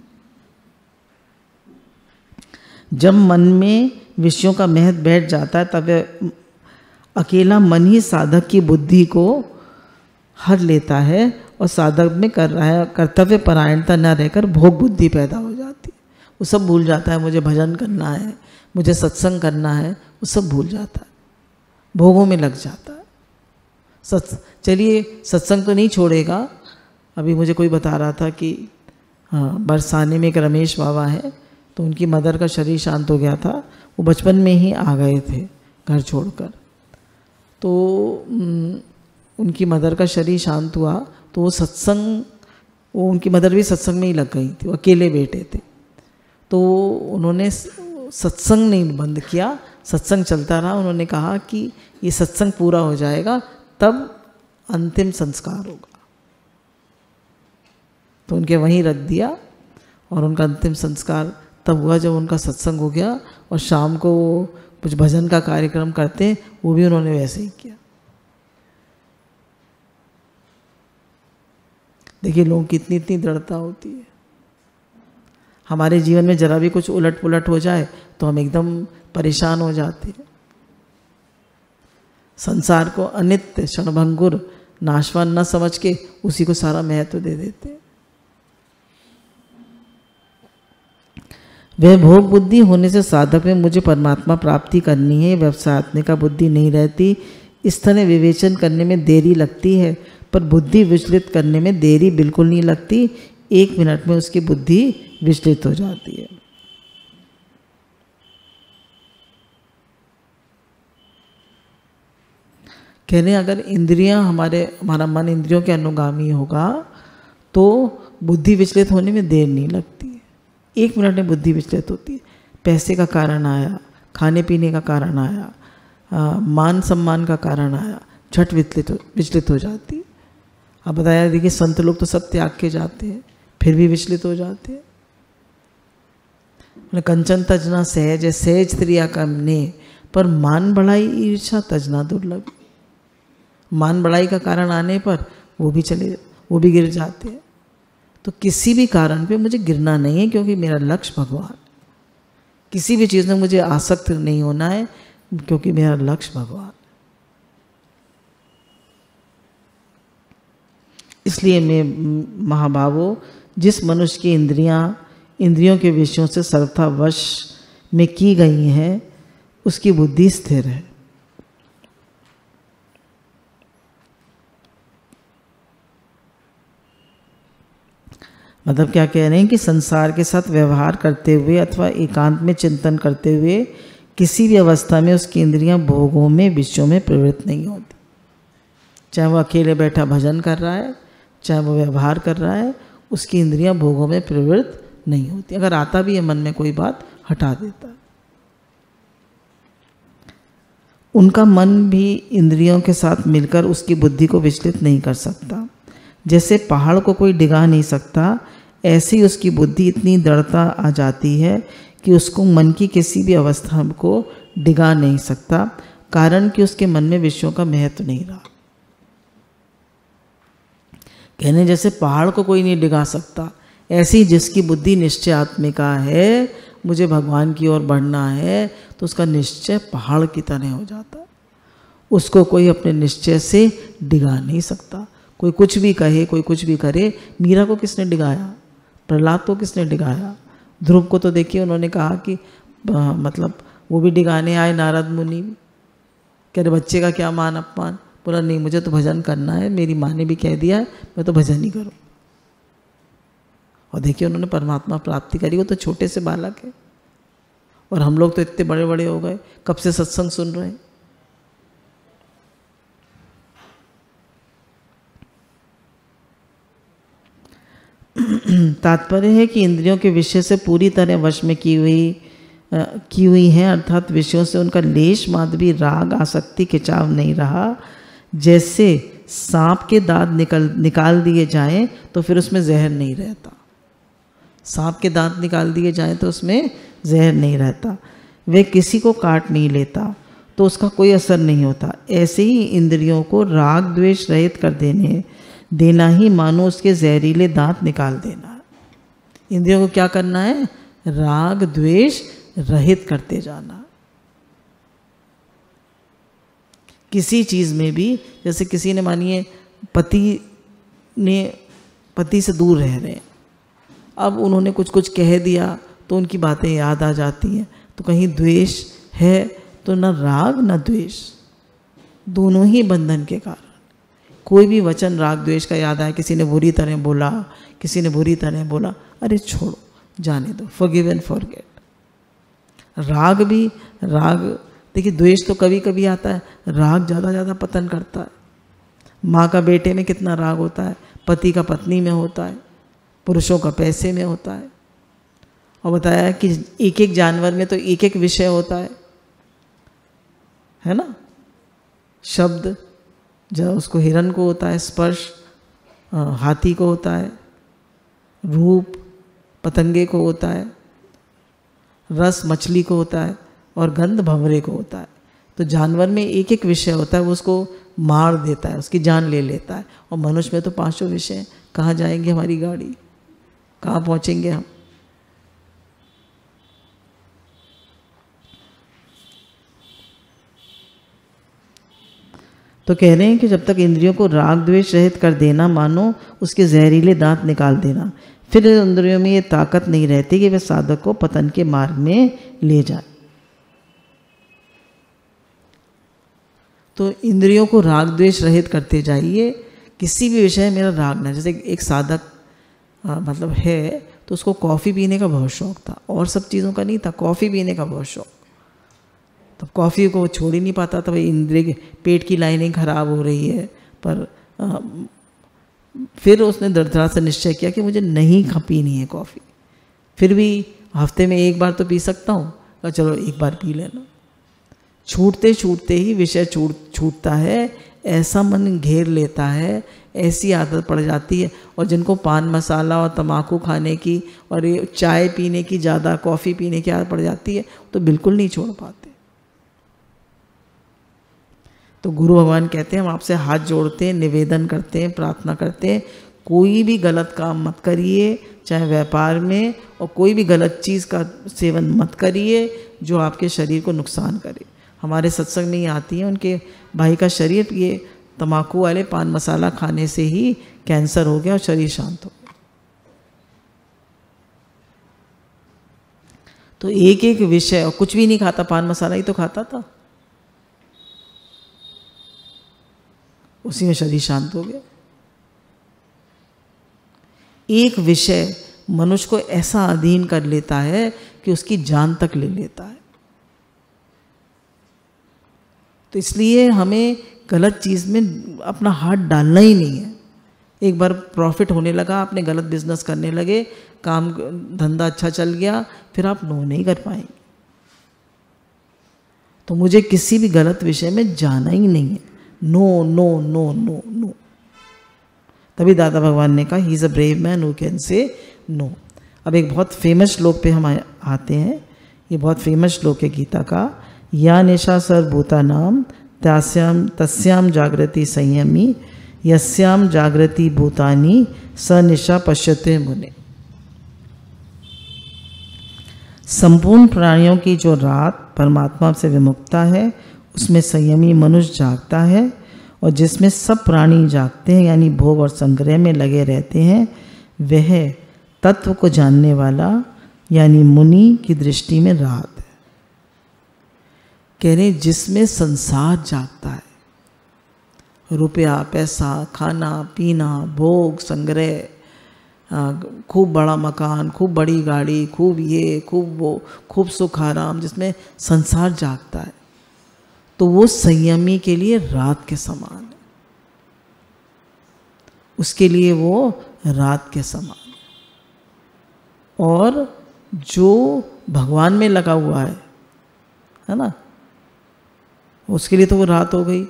जब मन में विषयों का महत्व बैठ जाता है तब अकेला मन ही साधक की बुद्धि को हर लेता है और साधक में कर रहा है कर्तव्य परायणता न रहकर भोग बुद्धि पैदा हो जाती है। वो सब भूल जाता है, मुझे भजन करना है, मुझे सत्संग करना है, वो सब भूल जाता है, भोगों में लग जाता है। चलिए सत्संग तो नहीं छोड़ेगा। अभी मुझे कोई बता रहा था कि हाँ, बरसाने में एक रमेश बाबा है, तो उनकी मदर का शरीर शांत हो गया था, वो बचपन में ही आ गए थे घर छोड़कर। तो उनकी मदर का शरीर शांत हुआ तो वो सत्संग, वो उनकी मदर भी सत्संग में ही लग गई थी, वो अकेले बेटे थे। तो उन्होंने सत्संग नहीं बंद किया, सत्संग चलता रहा। उन्होंने कहा कि ये सत्संग पूरा हो जाएगा तब अंतिम संस्कार होगा, तो उनके वहीं रख दिया और उनका अंतिम संस्कार तब हुआ जब उनका सत्संग हो गया। और शाम को कुछ भजन का कार्यक्रम करते, वो भी उन्होंने वैसे ही किया। देखिए लोगों की इतनी इतनी दृढ़ता होती है। हमारे जीवन में जरा भी कुछ उलट पुलट हो जाए तो हम एकदम परेशान हो जाते हैं। संसार को अनित्य, क्षणभंगुर, नाशवान न समझ के उसी को सारा महत्व दे देते हैं। वह भोग बुद्धि होने से साधक में मुझे परमात्मा प्राप्ति करनी है व्यवसायत्मिका बुद्धि नहीं रहती। इस तरह विवेचन करने में देरी लगती है, पर बुद्धि विचलित करने में देरी बिल्कुल नहीं लगती। 1 मिनट में उसकी बुद्धि विचलित हो जाती है। कह रहे हैं अगर हमारा मन इंद्रियों के अनुगामी होगा तो बुद्धि विचलित होने में देर नहीं लगती है। 1 मिनट में बुद्धि विचलित होती है। पैसे का कारण आया, खाने पीने का कारण आया, मान सम्मान का कारण आया, झट विचलित हो जाती है। अब बताया देखिए संत लोग तो सब त्याग के जाते हैं, फिर भी विचलित हो जाते हैं। कंचन तजना सहज है, सहज त्रिया करने पर मान बढ़ाई ईर्षा तजना दुर्लभ। मान बढ़ाई का कारण आने पर वो भी गिर जाते हैं। तो किसी भी कारण पे मुझे गिरना नहीं है, क्योंकि मेरा लक्ष्य भगवान। किसी भी चीज़ में मुझे आसक्त नहीं होना है, क्योंकि मेरा लक्ष्य भगवान। इसलिए मैं महाभावो, जिस मनुष्य की इंद्रियों के विषयों से सर्वथा वश में की गई हैं, उसकी बुद्धि स्थिर है। मतलब क्या कह रहे हैं कि संसार के साथ व्यवहार करते हुए अथवा एकांत में चिंतन करते हुए किसी भी अवस्था में उसकी इंद्रियां भोगों में, विषयों में प्रवृत्त नहीं होती। चाहे वो अकेले बैठा भजन कर रहा है, चाहे वो व्यवहार कर रहा है, उसकी इंद्रियां भोगों में प्रवृत्त नहीं होती। अगर आता भी है मन में कोई बात, हटा देता है। उनका मन भी इंद्रियों के साथ मिलकर उसकी बुद्धि को विचलित नहीं कर सकता। जैसे पहाड़ को कोई डिगा नहीं सकता, ऐसी उसकी बुद्धि इतनी दृढ़ता आ जाती है कि उसको मन की किसी भी अवस्था को डिगा नहीं सकता, कारण कि उसके मन में विषयों का महत्व नहीं रहा। कहने जैसे पहाड़ को कोई नहीं डिगा सकता, ऐसी जिसकी बुद्धि निश्चय आत्मिका है, मुझे भगवान की ओर बढ़ना है, तो उसका निश्चय पहाड़ की तरह हो जाता है। उसको कोई अपने निश्चय से डिगा नहीं सकता। कोई कुछ भी कहे, कोई कुछ भी करे। मीरा को किसने डिगाया? प्रहलाद को किसने डिगाया? ध्रुव को तो देखिए उन्होंने कहा कि मतलब वो भी डिगाने आए नारद मुनि, कह रहे बच्चे का क्या मान अपमान। बोला नहीं, मुझे तो भजन करना है, मेरी माँ ने भी कह दिया है, मैं तो भजन ही करूँ। और देखिए उन्होंने परमात्मा प्राप्ति करी। वो तो छोटे से बालक है, और हम लोग तो इतने बड़े बड़े हो गए, कब से सत्संग सुन रहे हैं। तात्पर्य है कि इंद्रियों के विषय से पूरी तरह वश में की हुई हैं, अर्थात विषयों से उनका लेश मात्र भी राग, आसक्ति, खिंचाव नहीं रहा। जैसे सांप के दांत निकाल दिए जाएं तो फिर उसमें जहर नहीं रहता। सांप के दांत निकाल दिए जाएं तो उसमें जहर नहीं रहता। वह किसी को काट नहीं लेता तो उसका कोई असर नहीं होता। ऐसे ही इंद्रियों को राग द्वेष रहित कर देना ही मानो उसके जहरीले दांत निकाल देना है। इंद्रियों को क्या करना है? राग द्वेष रहित करते जाना। किसी चीज़ में भी, जैसे किसी ने मानिए पति से दूर रह रहे हैं, अब उन्होंने कुछ कह दिया तो उनकी बातें याद आ जाती हैं, तो कहीं द्वेष है तो न राग न द्वेष, दोनों ही बंधन के कारण। कोई भी वचन राग द्वेष का याद आए, किसी ने बुरी तरह बोला, किसी ने बुरी तरह बोला, अरे छोड़ो, जाने दो, फॉरगिव एंड फॉरगेट। राग देखिए, द्वेष तो कभी कभी आता है, राग ज़्यादा पतन करता है। माँ का बेटे में कितना राग होता है, पति का पत्नी में होता है, पुरुषों का पैसे में होता है। और बताया कि एक एक जानवर में तो एक एक विषय होता है ना। शब्द जब उसको हिरन को होता है, स्पर्श हाथी को होता है, रूप पतंगे को होता है, रस मछली को होता है, और गंध भंवरे को होता है। तो जानवर में एक एक विषय होता है, वो उसको मार देता है, उसकी जान ले लेता है। और मनुष्य में तो 5 विषय। कहाँ जाएंगे हमारी गाड़ी, कहाँ पहुँचेंगे हम? तो कह रहे हैं कि जब तक इंद्रियों को राग द्वेष रहित कर देना मानो उसके जहरीले दांत निकाल देना, फिर इंद्रियों में ये ताकत नहीं रहती कि वे साधक को पतन के मार्ग में ले जाए। तो इंद्रियों को राग द्वेष रहित करते जाइए। किसी भी विषय में मेरा राग ना, जैसे एक साधक मतलब है तो उसको कॉफ़ी पीने का बहुत शौक था, और सब चीज़ों का नहीं था, कॉफ़ी पीने का बहुत शौक। तब कॉफ़ी को छोड़ ही नहीं पाता था, भाई इंद्रिय पेट की लाइनिंग खराब हो रही है। पर फिर उसने दृढ़ता से निश्चय किया कि मुझे नहीं पीनी है कॉफ़ी, फिर भी हफ्ते में एक बार तो पी सकता हूँ, तो चलो एक बार पी लेना। छूटते छूटते ही विषय छूटता है, ऐसा मन घेर लेता है, ऐसी आदत पड़ जाती है। और जिनको पान मसाला और तम्बाकू खाने की और ये चाय पीने की, ज़्यादा कॉफ़ी पीने की आदत पड़ जाती है, तो बिल्कुल नहीं छोड़ पाते। तो गुरु भगवान कहते हैं हम आपसे हाथ जोड़ते हैं, निवेदन करते हैं, प्रार्थना करते हैं, कोई भी गलत काम मत करिए, चाहे व्यापार में, और कोई भी गलत चीज़ का सेवन मत करिए जो आपके शरीर को नुकसान करे। हमारे सत्संग में ही आती है, उनके भाई का शरीर ये तम्बाकू वाले पान मसाला खाने से ही कैंसर हो गया और शरीर शांत हो गया। तो एक एक विषय, और कुछ भी नहीं खाता, पान मसाला ही तो खाता था, उसी में शरीर शांत हो गया। एक विषय मनुष्य को ऐसा अधीन कर लेता है कि उसकी जान तक ले लेता है। तो इसलिए हमें गलत चीज़ में अपना हाथ डालना ही नहीं है। एक बार प्रॉफिट होने लगा, आपने गलत बिजनेस करने लगे, काम धंधा अच्छा चल गया, फिर आप नो नहीं कर पाएंगे। तो मुझे किसी भी गलत विषय में जाना ही नहीं है। No no no no no. तभी दादा भगवान ने कहा he is a brave man who can say no. अब एक बहुत फेमस श्लोक पे हम आते हैं। ये बहुत फेमस श्लोक है गीता का। या निशा सर्वभूतानां तस्याम जागृति संयमी यस्याम जागृति भूतानि स निशा पश्यते मुने। संपूर्ण प्राणियों की जो रात परमात्मा से विमुक्ता है, उसमें संयमी मनुष्य जागता है, और जिसमें सब प्राणी जागते हैं यानी भोग और संग्रह में लगे रहते हैं, वह तत्व को जानने वाला यानी मुनि की दृष्टि में रात है। कह रहे जिसमें संसार जागता है, रुपया पैसा, खाना पीना, भोग संग्रह, खूब बड़ा मकान, खूब बड़ी गाड़ी, खूब ये खूब वो, खूब सुख आराम, जिसमें संसार जागता है, तो वो संयमी के लिए रात के समान है। उसके लिए वो रात के समान है। और जो भगवान में लगा हुआ है ना, उसके लिए तो वो रात हो गई।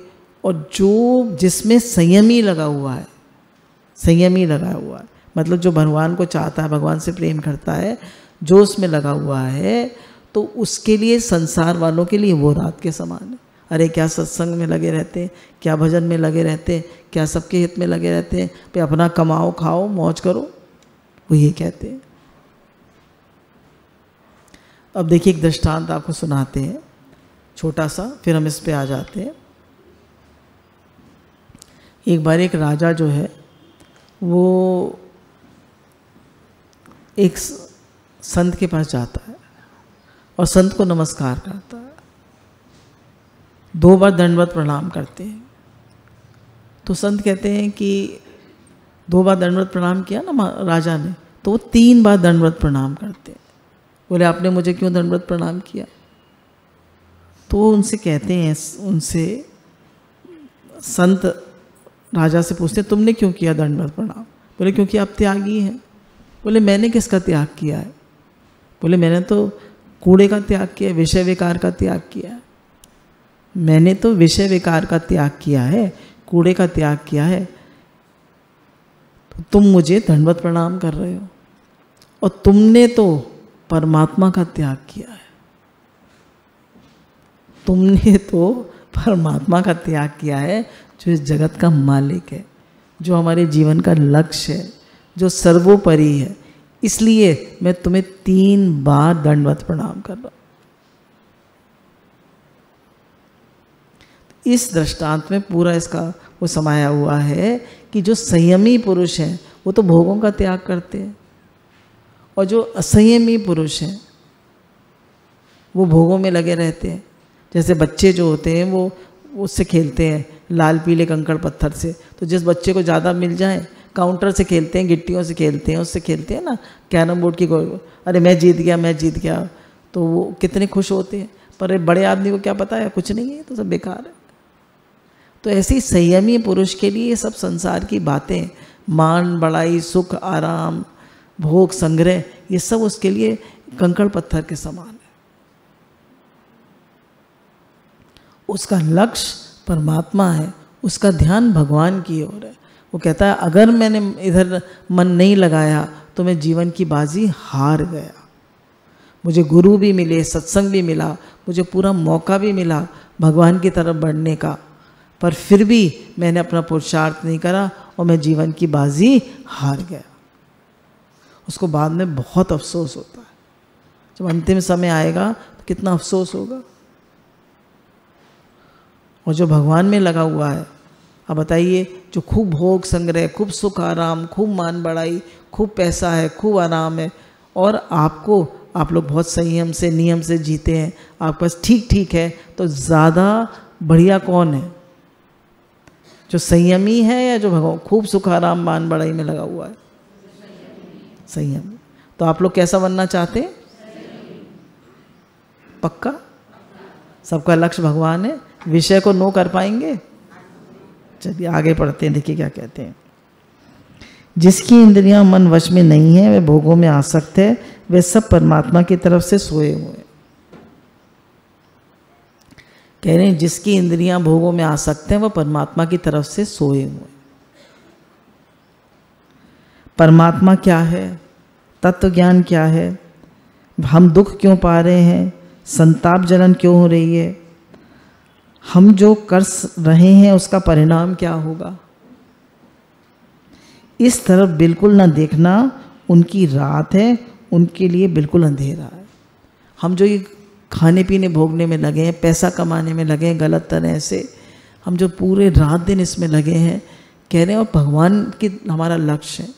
और जो जिसमें संयमी लगा हुआ है, संयमी लगा हुआ है मतलब जो भगवान को चाहता है, भगवान से प्रेम करता है, जो उसमें लगा हुआ है, तो उसके लिए, संसार वालों के लिए वो रात के समान है। अरे क्या सत्संग में लगे रहते हैं, क्या भजन में लगे रहते हैं, क्या सबके हित में लगे रहते हैं, पे अपना कमाओ खाओ मौज करो, वो ये कहते हैं। अब देखिए एक दृष्टांत आपको सुनाते हैं छोटा सा, फिर हम इस पे आ जाते हैं। एक बार एक राजा जो है वो एक संत के पास जाता है और संत को नमस्कार करता है। 2 बार दंडवत प्रणाम करते हैं। तो संत कहते हैं कि 2 बार दंडवत प्रणाम किया ना राजा ने, तो वो 3 बार दंडवत प्रणाम करते हैं। बोले आपने मुझे क्यों दंडवत प्रणाम किया? तो वो उनसे कहते हैं, उनसे संत राजा से पूछते हैं तुमने क्यों किया दंडवत प्रणाम? बोले क्योंकि आप त्यागी हैं। बोले मैंने किसका त्याग किया है? बोले मैंने तो कूड़े का त्याग किया है, विषय विकार का त्याग किया है। मैंने तो विषय विकार का त्याग किया है, कूड़े का त्याग किया है, तो तुम मुझे दंडवत प्रणाम कर रहे हो। और तुमने तो परमात्मा का त्याग किया है, तुमने तो परमात्मा का त्याग किया है जो इस जगत का मालिक है, जो हमारे जीवन का लक्ष्य है, जो सर्वोपरि है। इसलिए मैं तुम्हें 3 बार दंडवत प्रणाम कर रहा हूं। इस दृष्टांत में पूरा इसका वो समाया हुआ है कि जो संयमी पुरुष हैं वो तो भोगों का त्याग करते हैं, और जो असंयमी पुरुष हैं वो भोगों में लगे रहते हैं। जैसे बच्चे जो होते हैं वो उससे खेलते हैं, लाल पीले कंकड़ पत्थर से, तो जिस बच्चे को ज़्यादा मिल जाए काउंटर से खेलते हैं, गिट्टियों से खेलते हैं, उससे खेलते हैं ना, कैरम बोर्ड की, अरे मैं जीत गया मैं जीत गया, तो वो कितने खुश होते हैं। पर बड़े आदमी को क्या पता है, कुछ नहीं है, तो सब बेकार है। तो ऐसे ही संयमी पुरुष के लिए ये सब संसार की बातें, मान बड़ाई, सुख आराम, भोग संग्रह, ये सब उसके लिए कंकड़ पत्थर के समान है। उसका लक्ष्य परमात्मा है, उसका ध्यान भगवान की ओर है। वो कहता है अगर मैंने इधर मन नहीं लगाया तो मैं जीवन की बाजी हार गया। मुझे गुरु भी मिले, सत्संग भी मिला, मुझे पूरा मौका भी मिला भगवान की तरफ बढ़ने का, पर फिर भी मैंने अपना पुरुषार्थ नहीं करा और मैं जीवन की बाजी हार गया। उसको बाद में बहुत अफसोस होता है। जब अंतिम समय आएगा तो कितना अफसोस होगा। और जो भगवान में लगा हुआ है, अब बताइए, जो खूब भोग संग्रह, खूब सुख आराम, खूब मान बढ़ाई, खूब पैसा है, खूब आराम है, और आप लोग बहुत संयम से, नियम से जीते हैं, आपके पास ठीक ठीक है, तो ज़्यादा बढ़िया कौन है? जो संयमी है या जो भगवान खूब सुख आराम मान बढ़ाई में लगा हुआ है? संयमी। तो आप लोग कैसा बनना चाहते हैं? पक्का? सबका लक्ष्य भगवान है, विषय को नो कर पाएंगे? चलिए आगे पढ़ते हैं, देखिए क्या कहते हैं। जिसकी इंद्रियां मन वश में नहीं है, वे भोगों में आसक्त है, वे सब परमात्मा की तरफ से सोए हुए हैं। कह रहे हैं जिसकी इंद्रियां भोगों में आसक्त हैं, वह परमात्मा की तरफ से सोए हुए हैं। परमात्मा क्या है? तत्व ज्ञान क्या है? हम दुख क्यों पा रहे हैं? संताप जलन क्यों हो रही है? हम जो कर रहे हैं उसका परिणाम क्या होगा? इस तरफ बिल्कुल ना देखना उनकी रात है, उनके लिए बिल्कुल अंधेरा है। हम जो ये खाने पीने भोगने में लगे हैं, पैसा कमाने में लगे हैं गलत तरह से, हम जो पूरे रात दिन इसमें लगे हैं, कह रहे हैं और भगवान की हमारा लक्ष्य है,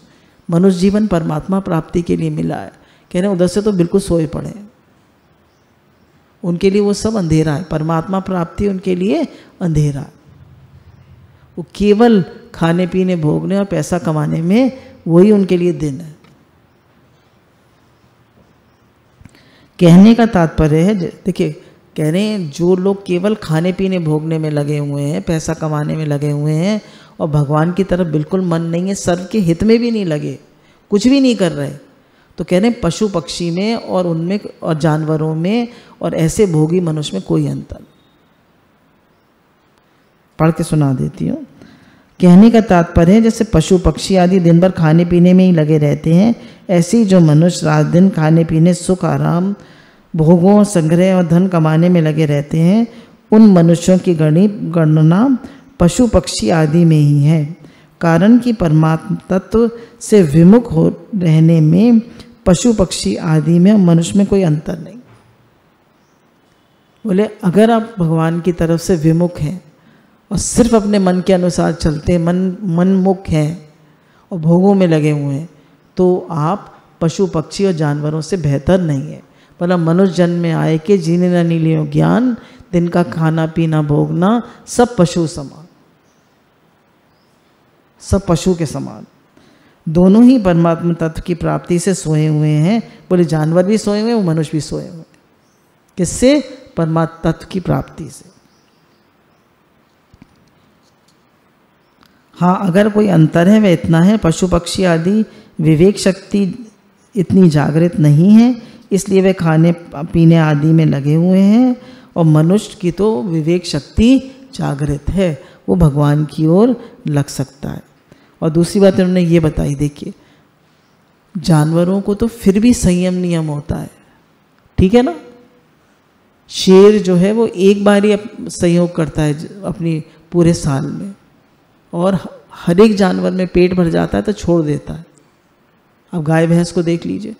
मनुष्य जीवन परमात्मा प्राप्ति के लिए मिला है, कह रहे हैं उधर से तो बिल्कुल सोए पड़े हैं। उनके लिए वो सब अंधेरा है, परमात्मा प्राप्ति उनके लिए अंधेरा है। वो केवल खाने पीने भोगने और पैसा कमाने में वही उनके लिए दिन है। कहने का तात्पर्य है, देखिए कह रहे हैं जो लोग केवल खाने पीने भोगने में लगे हुए हैं, पैसा कमाने में लगे हुए हैं और भगवान की तरफ बिल्कुल मन नहीं है, सर्व के हित में भी नहीं लगे, कुछ भी नहीं कर रहे, तो कह रहे हैं पशु पक्षी में और उनमें और जानवरों में और ऐसे भोगी मनुष्य में कोई अंतर। पढ़ के सुना देती हूँ। कहने का तात्पर्य है जैसे पशु पक्षी आदि दिन भर खाने पीने में ही लगे रहते हैं, ऐसे ही जो मनुष्य रात दिन खाने पीने, सुख आराम, भोगों, संग्रह और धन कमाने में लगे रहते हैं, उन मनुष्यों की गणना पशु पक्षी आदि में ही है। कारण कि परमात्मा तत्व से विमुख हो रहने में पशु पक्षी आदि में मनुष्य में कोई अंतर नहीं। बोले अगर आप भगवान की तरफ से विमुख हैं और सिर्फ अपने मन के अनुसार चलते, मनमुख हैं और भोगों में लगे हुए हैं, तो आप पशु पक्षी और जानवरों से बेहतर नहीं है। मतलब मनुष्य जन्म में आए कि जीने न नीलियो ज्ञान, दिन का खाना पीना भोगना, सब पशु समान, सब पशु के समान। दोनों ही परमात्मा तत्व की प्राप्ति से सोए हुए हैं। बोले जानवर भी सोए हुए हैं, वो मनुष्य भी सोए हुए हैं। किससे? परमात्मा तत्व की प्राप्ति से। हाँ, अगर कोई अंतर है वह इतना है, पशु पक्षी आदि विवेक शक्ति इतनी जागृत नहीं है, इसलिए वे खाने पीने आदि में लगे हुए हैं, और मनुष्य की तो विवेक शक्ति जागृत है, वो भगवान की ओर लग सकता है। और दूसरी बात उन्होंने ये बताई, देखिए जानवरों को तो फिर भी संयम नियम होता है, ठीक है ना। शेर जो है वो एक बार ही संयोग करता है अपनी पूरे साल में, और हर एक जानवर में पेट भर जाता है तो छोड़ देता है। अब गाय भैंस को देख लीजिए,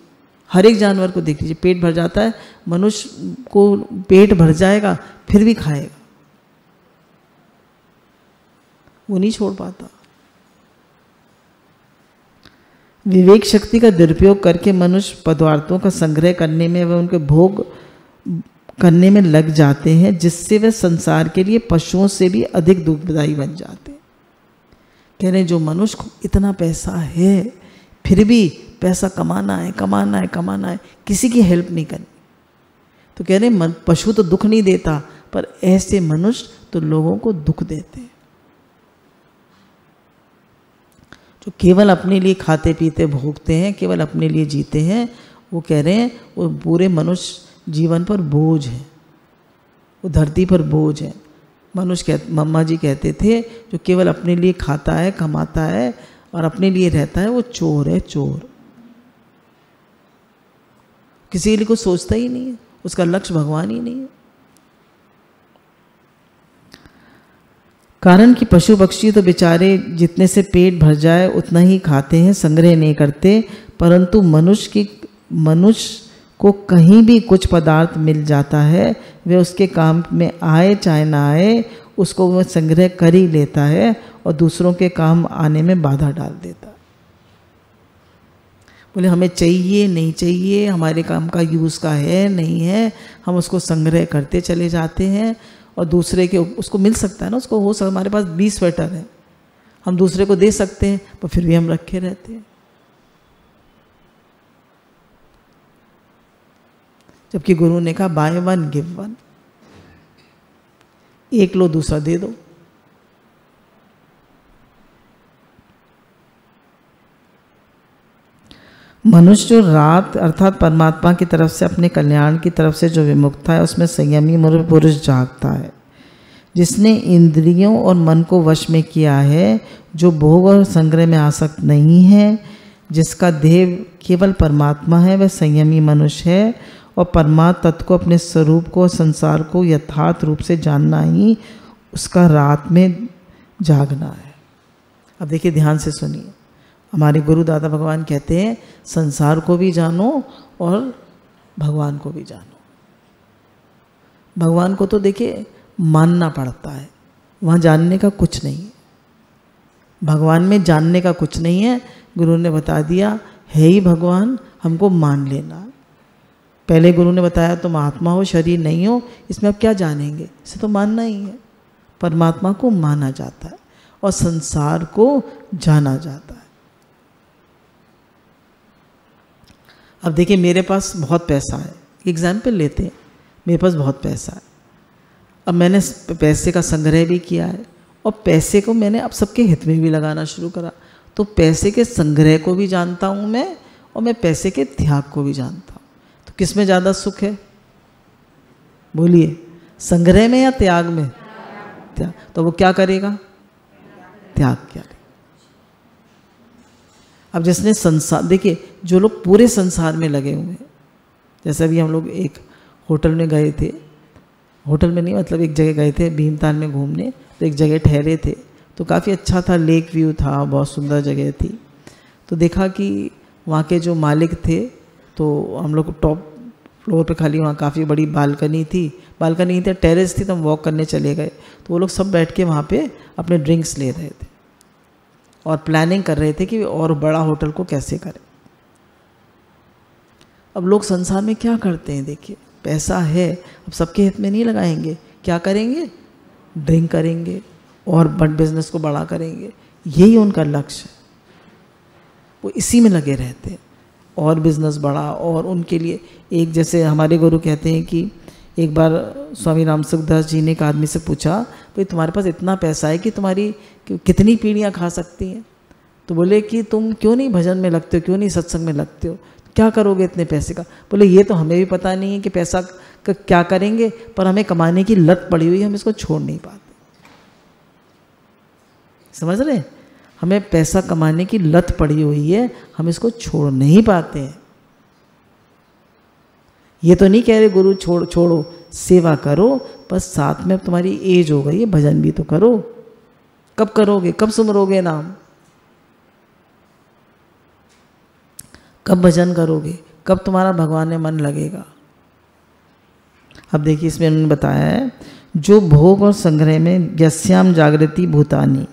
हर एक जानवर को देख लीजिए, पेट भर जाता है, मनुष्य को पेट भर जाएगा फिर भी खाएगा, वो नहीं छोड़ पाता। विवेक शक्ति का दुरुपयोग करके मनुष्य पदार्थों का संग्रह करने में व उनके भोग करने में लग जाते हैं, जिससे वे संसार के लिए पशुओं से भी अधिक दुखदायी बन जाते हैं। कह रहे हैं जो मनुष्य को इतना पैसा है फिर भी पैसा कमाना है, कमाना है, कमाना है, किसी की हेल्प नहीं करनी, तो कह रहे पशु तो दुख नहीं देता, पर ऐसे मनुष्य तो लोगों को दुख देते हैं। जो केवल अपने लिए खाते पीते भोगते हैं, केवल अपने लिए जीते हैं, वो कह रहे हैं वो पूरे मनुष्य जीवन पर बोझ है, वो धरती पर बोझ है। मम्मा जी कहते थे जो केवल अपने लिए खाता है, कमाता है और अपने लिए रहता है, वो चोर है, चोर। किसी के लिए कुछ सोचता ही नहीं है, उसका लक्ष्य भगवान ही नहीं है। कारण कि पशु पक्षी तो बेचारे जितने से पेट भर जाए उतना ही खाते हैं, संग्रह नहीं करते, परंतु मनुष्य को कहीं भी कुछ पदार्थ मिल जाता है, वे उसके काम में आए चाहे ना आए, उसको वह संग्रह कर ही लेता है और दूसरों के काम आने में बाधा डाल देता है। बोले हमें चाहिए नहीं चाहिए, हमारे काम का यूज़ का है नहीं है, हम उसको संग्रह करते चले जाते हैं और दूसरे के उसको मिल सकता है ना, उसको हो सकता, हमारे पास 20 स्वेटर है, हम दूसरे को दे सकते हैं, पर फिर भी हम रखे रहते हैं। जबकि गुरु ने कहा बाय वन गिव वन, एक लो दूसरा दे दो। मनुष्य जो रात अर्थात परमात्मा की तरफ से, अपने कल्याण की तरफ से जो विमुक्त है, उसमें संयमी पुरुष जागता है, जिसने इंद्रियों और मन को वश में किया है, जो भोग और संग्रह में आसक्त नहीं है, जिसका देह केवल परमात्मा है, वह संयमी मनुष्य है। और परमात्मा तत्व को, अपने स्वरूप को, संसार को यथार्थ रूप से जानना ही उसका रात में जागना है। अब देखिए, ध्यान से सुनिए, हमारे गुरु दादा भगवान कहते हैं संसार को भी जानो और भगवान को भी जानो। भगवान को तो देखिए मानना पड़ता है, वहाँ जानने का कुछ नहीं है, भगवान में जानने का कुछ नहीं है। गुरु ने बता दिया है ही भगवान, हमको मान लेना। पहले गुरु ने बताया तुम आत्मा हो, शरीर नहीं हो, इसमें अब क्या जानेंगे, इसे तो मानना ही है। परमात्मा को माना जाता है और संसार को जाना जाता है। अब देखिए, मेरे पास बहुत पैसा है, एग्जाम्पल लेते हैं, मेरे पास बहुत पैसा है, अब मैंने पैसे का संग्रह भी किया है और पैसे को मैंने अब सबके हित में भी लगाना शुरू करा, तो पैसे के संग्रह को भी जानता हूँ मैं और मैं पैसे के त्याग को भी जानता हूँ। तो किस में ज़्यादा सुख है, बोलिए, संग्रह में या त्याग में? त्याग। तो वो क्या करेगा? त्याग करेगा। अब जिसने संसार, देखिए जो लोग पूरे संसार में लगे हुए हैं, जैसे अभी हम लोग एक होटल में गए थे, होटल में नहीं मतलब एक जगह गए थे भीमताल में घूमने, तो एक जगह ठहरे थे, तो काफ़ी अच्छा था, लेक व्यू था, बहुत सुंदर जगह थी। तो देखा कि वहाँ के जो मालिक थे, तो हम लोग टॉप फ्लोर पे खाली वहाँ काफ़ी बड़ी बालकनी थी, बालकनी थी, टेरेस थी, तो हम वॉक करने चले गए, तो वो लोग सब बैठ के वहाँ पे अपने ड्रिंक्स ले रहे थे और प्लानिंग कर रहे थे कि और बड़ा होटल को कैसे करें। अब लोग संसार में क्या करते हैं, देखिए पैसा है, अब सबके हित में नहीं लगाएंगे, क्या करेंगे? ड्रिंक करेंगे और बट बिजनेस को बड़ा करेंगे, यही उनका लक्ष्य है, वो इसी में लगे रहते हैं, और बिजनेस बड़ा। और उनके लिए एक, जैसे हमारे गुरु कहते हैं कि एक बार स्वामी राम सुखदास जी ने एक आदमी से पूछा, भाई तुम्हारे पास इतना पैसा है कि तुम्हारी कितनी पीढ़ियाँ खा सकती हैं? तो बोले कि तुम क्यों नहीं भजन में लगते हो, क्यों नहीं सत्संग में लगते हो, क्या करोगे इतने पैसे का? बोले ये तो हमें भी पता नहीं है कि पैसा का क्या करेंगे, पर हमें कमाने की लत पड़ी हुई है, हम इसको छोड़ नहीं पाते। समझ रहे? हमें पैसा कमाने की लत पड़ी हुई है, हम इसको छोड़ नहीं पाते हैं। ये तो नहीं कह रहे गुरु छोड़ो, सेवा करो, बस साथ में तुम्हारी एज हो गई है, भजन भी तो करो। कब करोगे, कब सुमरोगे नाम, कब भजन करोगे, कब तुम्हारा भगवान में मन लगेगा? अब देखिए इसमें उन्होंने बताया है, जो भोग और संग्रह में यस्याम जागृति भूतानी,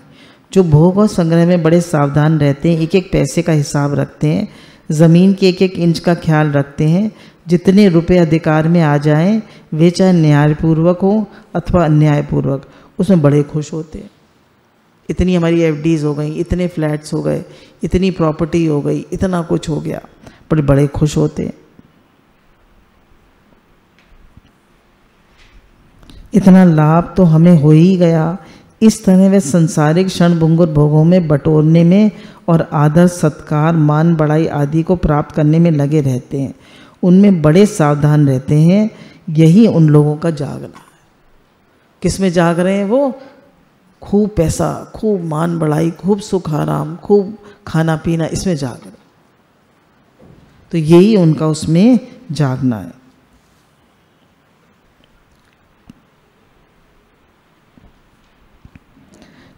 जो भोग और संग्रह में बड़े सावधान रहते हैं, एक एक पैसे का हिसाब रखते हैं, ज़मीन के एक एक इंच का ख्याल रखते हैं, जितने रुपए अधिकार में आ जाएं, वे चाहे न्यायपूर्वक हो अथवा अन्यायपूर्वक, उसमें बड़े खुश होते हैं। इतनी हमारी एफडीज हो गई, इतने फ्लैट्स हो गए, इतनी प्रॉपर्टी हो गई, इतना कुछ हो गया, पर बड़े खुश होते हैं। इतना लाभ तो हमें हो ही गया। इस तरह वे संसारिक क्षणभंगुर भोगों में बटोरने में और आदर सत्कार मान बढ़ाई आदि को प्राप्त करने में लगे रहते हैं, उनमें बड़े सावधान रहते हैं। यही उन लोगों का जागना है। किस में जाग रहे हैं वो? खूब पैसा, खूब मान बढ़ाई, खूब सुख आराम, खूब खाना पीना, इसमें जाग रहे। तो यही उनका उसमें जागना है।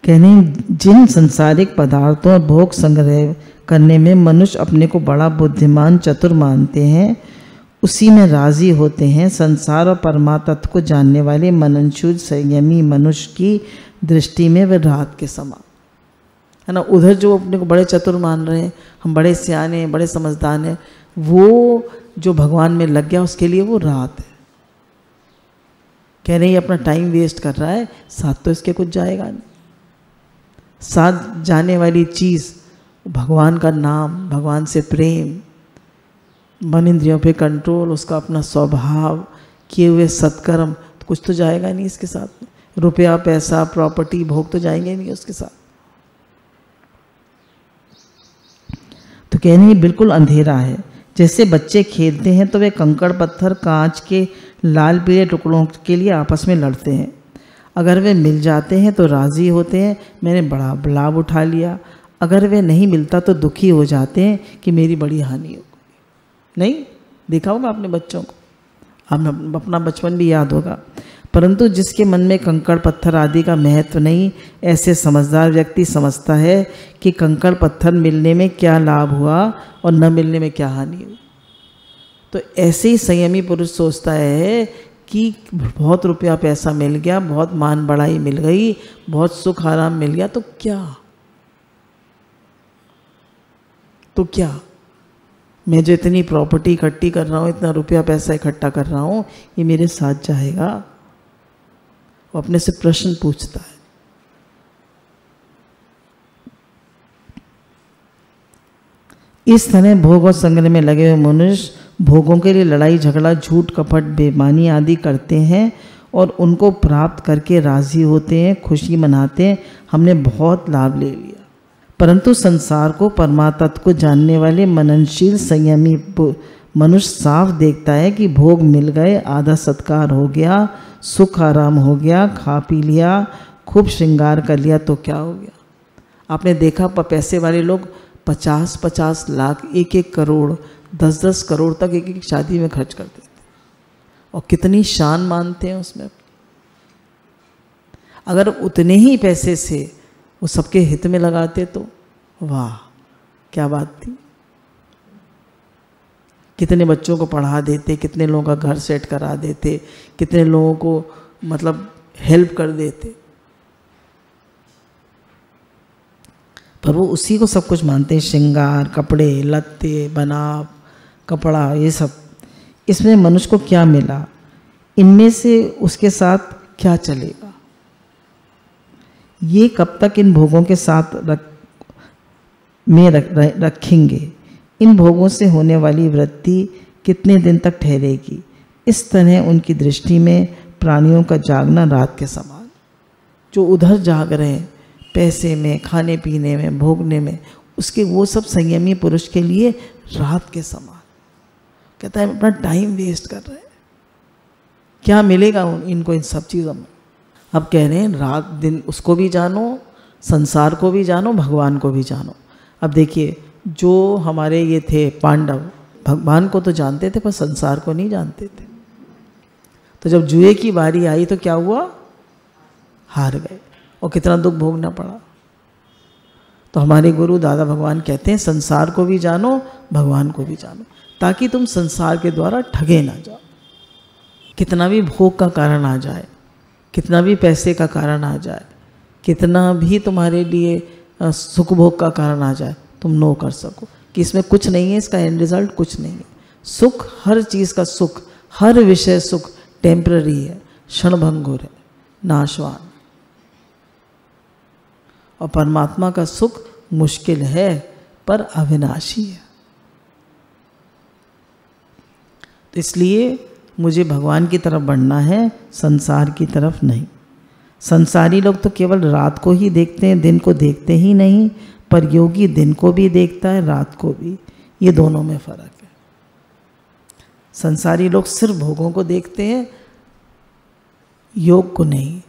कहने जिन संसारिक पदार्थों और भोग संग्रह करने में मनुष्य अपने को बड़ा बुद्धिमान चतुर मानते हैं, उसी में राजी होते हैं। संसार और परमात्मा तत्व को जानने वाले मननशील संयमी मनुष्य की दृष्टि में वे रात के समान है ना। उधर जो अपने को बड़े चतुर मान रहे हैं, हम बड़े सियाने बड़े समझदार हैं, वो जो भगवान में लग गया उसके लिए वो रात है। कह रहे हैं अपना टाइम वेस्ट कर रहा है, साथ तो इसके कुछ जाएगा नहीं। साथ जाने वाली चीज़ भगवान का नाम, भगवान से प्रेम, मन इंद्रियों पे कंट्रोल, उसका अपना स्वभाव, किए हुए सत्कर्म, तो कुछ तो जाएगा नहीं इसके साथ में। रुपया पैसा प्रॉपर्टी भोग तो जाएंगे नहीं उसके साथ। तो कहने ये बिल्कुल अंधेरा है। जैसे बच्चे खेलते हैं तो वे कंकड़ पत्थर कांच के लाल पीले टुकड़ों के लिए आपस में लड़ते हैं। अगर वे मिल जाते हैं तो राज़ी होते हैं, मैंने बड़ा लाभ उठा लिया। अगर वे नहीं मिलता तो दुखी हो जाते हैं कि मेरी बड़ी हानि हो। नहीं देखा होगा आपने बच्चों को, आपने अपना बचपन भी याद होगा। परंतु जिसके मन में कंकड़ पत्थर आदि का महत्व नहीं, ऐसे समझदार व्यक्ति समझता है कि कंकड़ पत्थर मिलने में क्या लाभ हुआ और न मिलने में क्या हानि हुई। तो ऐसे ही संयमी पुरुष सोचता है कि बहुत रुपया पैसा मिल गया, बहुत मान बढ़ाई मिल गई, बहुत सुख आराम मिल गया, तो क्या मैं जो इतनी प्रॉपर्टी इकट्ठी कर रहा हूँ, इतना रुपया पैसा इकट्ठा कर रहा हूँ, ये मेरे साथ जाएगा? वो अपने से प्रश्न पूछता है। इस तरह भोग और संग्रह में लगे हुए मनुष्य भोगों के लिए लड़ाई झगड़ा झूठ कपट बेईमानी आदि करते हैं और उनको प्राप्त करके राजी होते हैं, खुशी मनाते हैं, हमने बहुत लाभ ले लिया। परंतु संसार को परमात्मा तत्व को जानने वाले मननशील संयमी मनुष्य साफ देखता है कि भोग मिल गए, आधा सत्कार हो गया, सुख आराम हो गया, खा पी लिया, खूब श्रृंगार कर लिया, तो क्या हो गया? आपने देखा पैसे वाले लोग 50-50 लाख, 1-1 करोड़, 10-10 करोड़ तक एक शादी में खर्च कर देते और कितनी शान मानते हैं उसमें। अगर उतने ही पैसे से वो सबके हित में लगाते तो वाह क्या बात थी। कितने बच्चों को पढ़ा देते, कितने लोगों का घर सेट करा देते, कितने लोगों को मतलब हेल्प कर देते। पर वो उसी को सब कुछ मानते हैं, श्रृंगार, कपड़े लत्ते, बनाव, कपड़ा, ये सब। इसमें मनुष्य को क्या मिला? इनमें से उसके साथ क्या चलेगा? ये कब तक इन भोगों के साथ रखेंगे? इन भोगों से होने वाली वृत्ति कितने दिन तक ठहरेगी? इस तरह उनकी दृष्टि में प्राणियों का जागना रात के समान। जो उधर जाग रहे हैं पैसे में, खाने पीने में, भोगने में, उसके वो सब संयमी पुरुष के लिए रात के समान। कहता है अपना टाइम वेस्ट कर रहे हैं, क्या मिलेगा इनको इन सब चीज़ों में? अब कह रहे हैं रात दिन उसको भी जानो, संसार को भी जानो, भगवान को भी जानो। अब देखिए जो हमारे ये थे पांडव, भगवान को तो जानते थे पर संसार को नहीं जानते थे। तो जब जुए की बारी आई तो क्या हुआ? हार गए और कितना दुख भोगना पड़ा। तो हमारे गुरु दादा भगवान कहते हैं संसार को भी जानो, भगवान को भी जानो, ताकि तुम संसार के द्वारा ठगे ना जाओ। कितना भी भोग का कारण आ जाए, कितना भी पैसे का कारण आ जाए, कितना भी तुम्हारे लिए सुख भोग का कारण आ जाए, तुम नो कर सको कि इसमें कुछ नहीं है, इसका एंड रिजल्ट कुछ नहीं है। सुख, हर चीज़ का सुख, हर विषय सुख टेम्पररी है, क्षणभंगुर है, नाशवान। और परमात्मा का सुख मुश्किल है पर अविनाशी है। तो इसलिए मुझे भगवान की तरफ बढ़ना है, संसार की तरफ नहीं। संसारी लोग तो केवल रात को ही देखते हैं, दिन को देखते ही नहीं, पर योगी दिन को भी देखता है, रात को भी। ये दोनों में फर्क है। संसारी लोग सिर्फ भोगों को देखते हैं, योग को नहीं।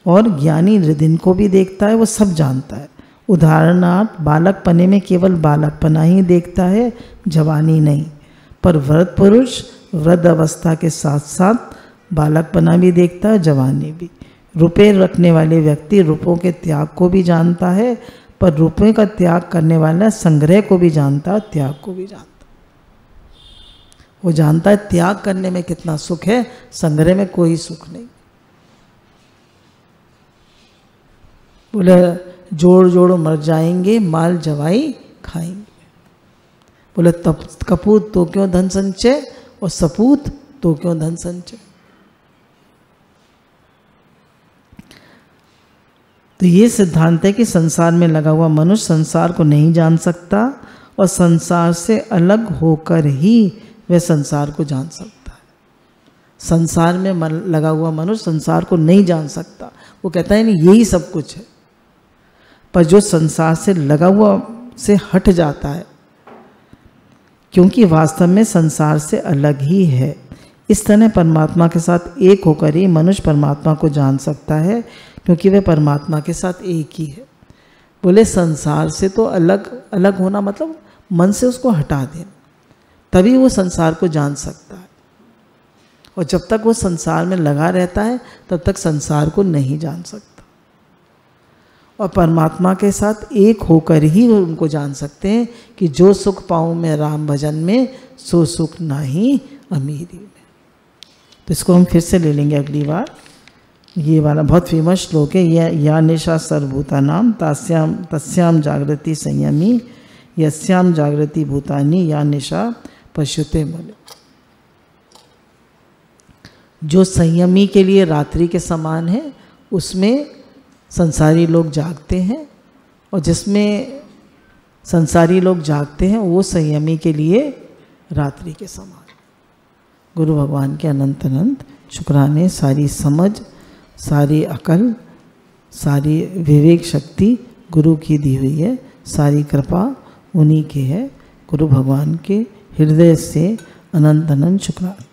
और ज्ञानी दिन को भी देखता है, वो सब जानता है। उदाहरणार्थ बालकपने में केवल बालकपना ही देखता है, जवानी नहीं। पर वृद्ध पुरुष वृद्ध अवस्था के साथ साथ बालकपना भी देखता है, जवानी भी। रुपये रखने वाले व्यक्ति रुपयों के त्याग को भी जानता है, पर रुपये का त्याग करने वाला संग्रह को भी जानता है, त्याग को भी जानता है। वो जानता है त्याग करने में कितना सुख है, संग्रह में कोई सुख नहीं। बोले जोड़ जोड़ मर जाएंगे, माल जवाई खाएंगे। बोले तब कपूत तो क्यों धन संचय, और सपूत तो क्यों धन संचय। तो ये सिद्धांत है कि संसार में लगा हुआ मनुष्य संसार को नहीं जान सकता, और संसार से अलग होकर ही वह संसार को जान सकता है। संसार में लगा हुआ मनुष्य संसार को नहीं जान सकता। वो कहता है नहीं यही सब कुछ है। पर जो संसार से लगा हुआ से हट जाता है, क्योंकि वास्तव में संसार से अलग ही है, इस तरह परमात्मा के साथ एक होकर ही मनुष्य परमात्मा को जान सकता है, क्योंकि वह परमात्मा के साथ एक ही है। बोले संसार से तो अलग अलग होना मतलब मन से उसको हटा देना, तभी वो संसार को जान सकता है। और जब तक वो संसार में लगा रहता है तब तक संसार को नहीं जान सकता। और परमात्मा के साथ एक होकर ही उनको जान सकते हैं कि जो सुख पाऊँ मैं राम भजन में, सो सुख नाही अमीरी में। तो इसको हम फिर से ले लेंगे अगली बार। ये वाला बहुत फेमस श्लोक है, या निशा सर्वभूतानां तस्याम जागृति संयमी, यस्याम जागृति भूतानि या निशा पश्यते मल। जो संयमी के लिए रात्रि के समान है, उसमें संसारी लोग जागते हैं, और जिसमें संसारी लोग जागते हैं वो संयमी के लिए रात्रि के समान। गुरु भगवान के अनंत अनंत शुक्राने। सारी समझ, सारी अकल, सारी विवेक शक्ति गुरु की दी हुई है, सारी कृपा उन्हीं की है। गुरु भगवान के हृदय से अनंत अनंत शुक्राने।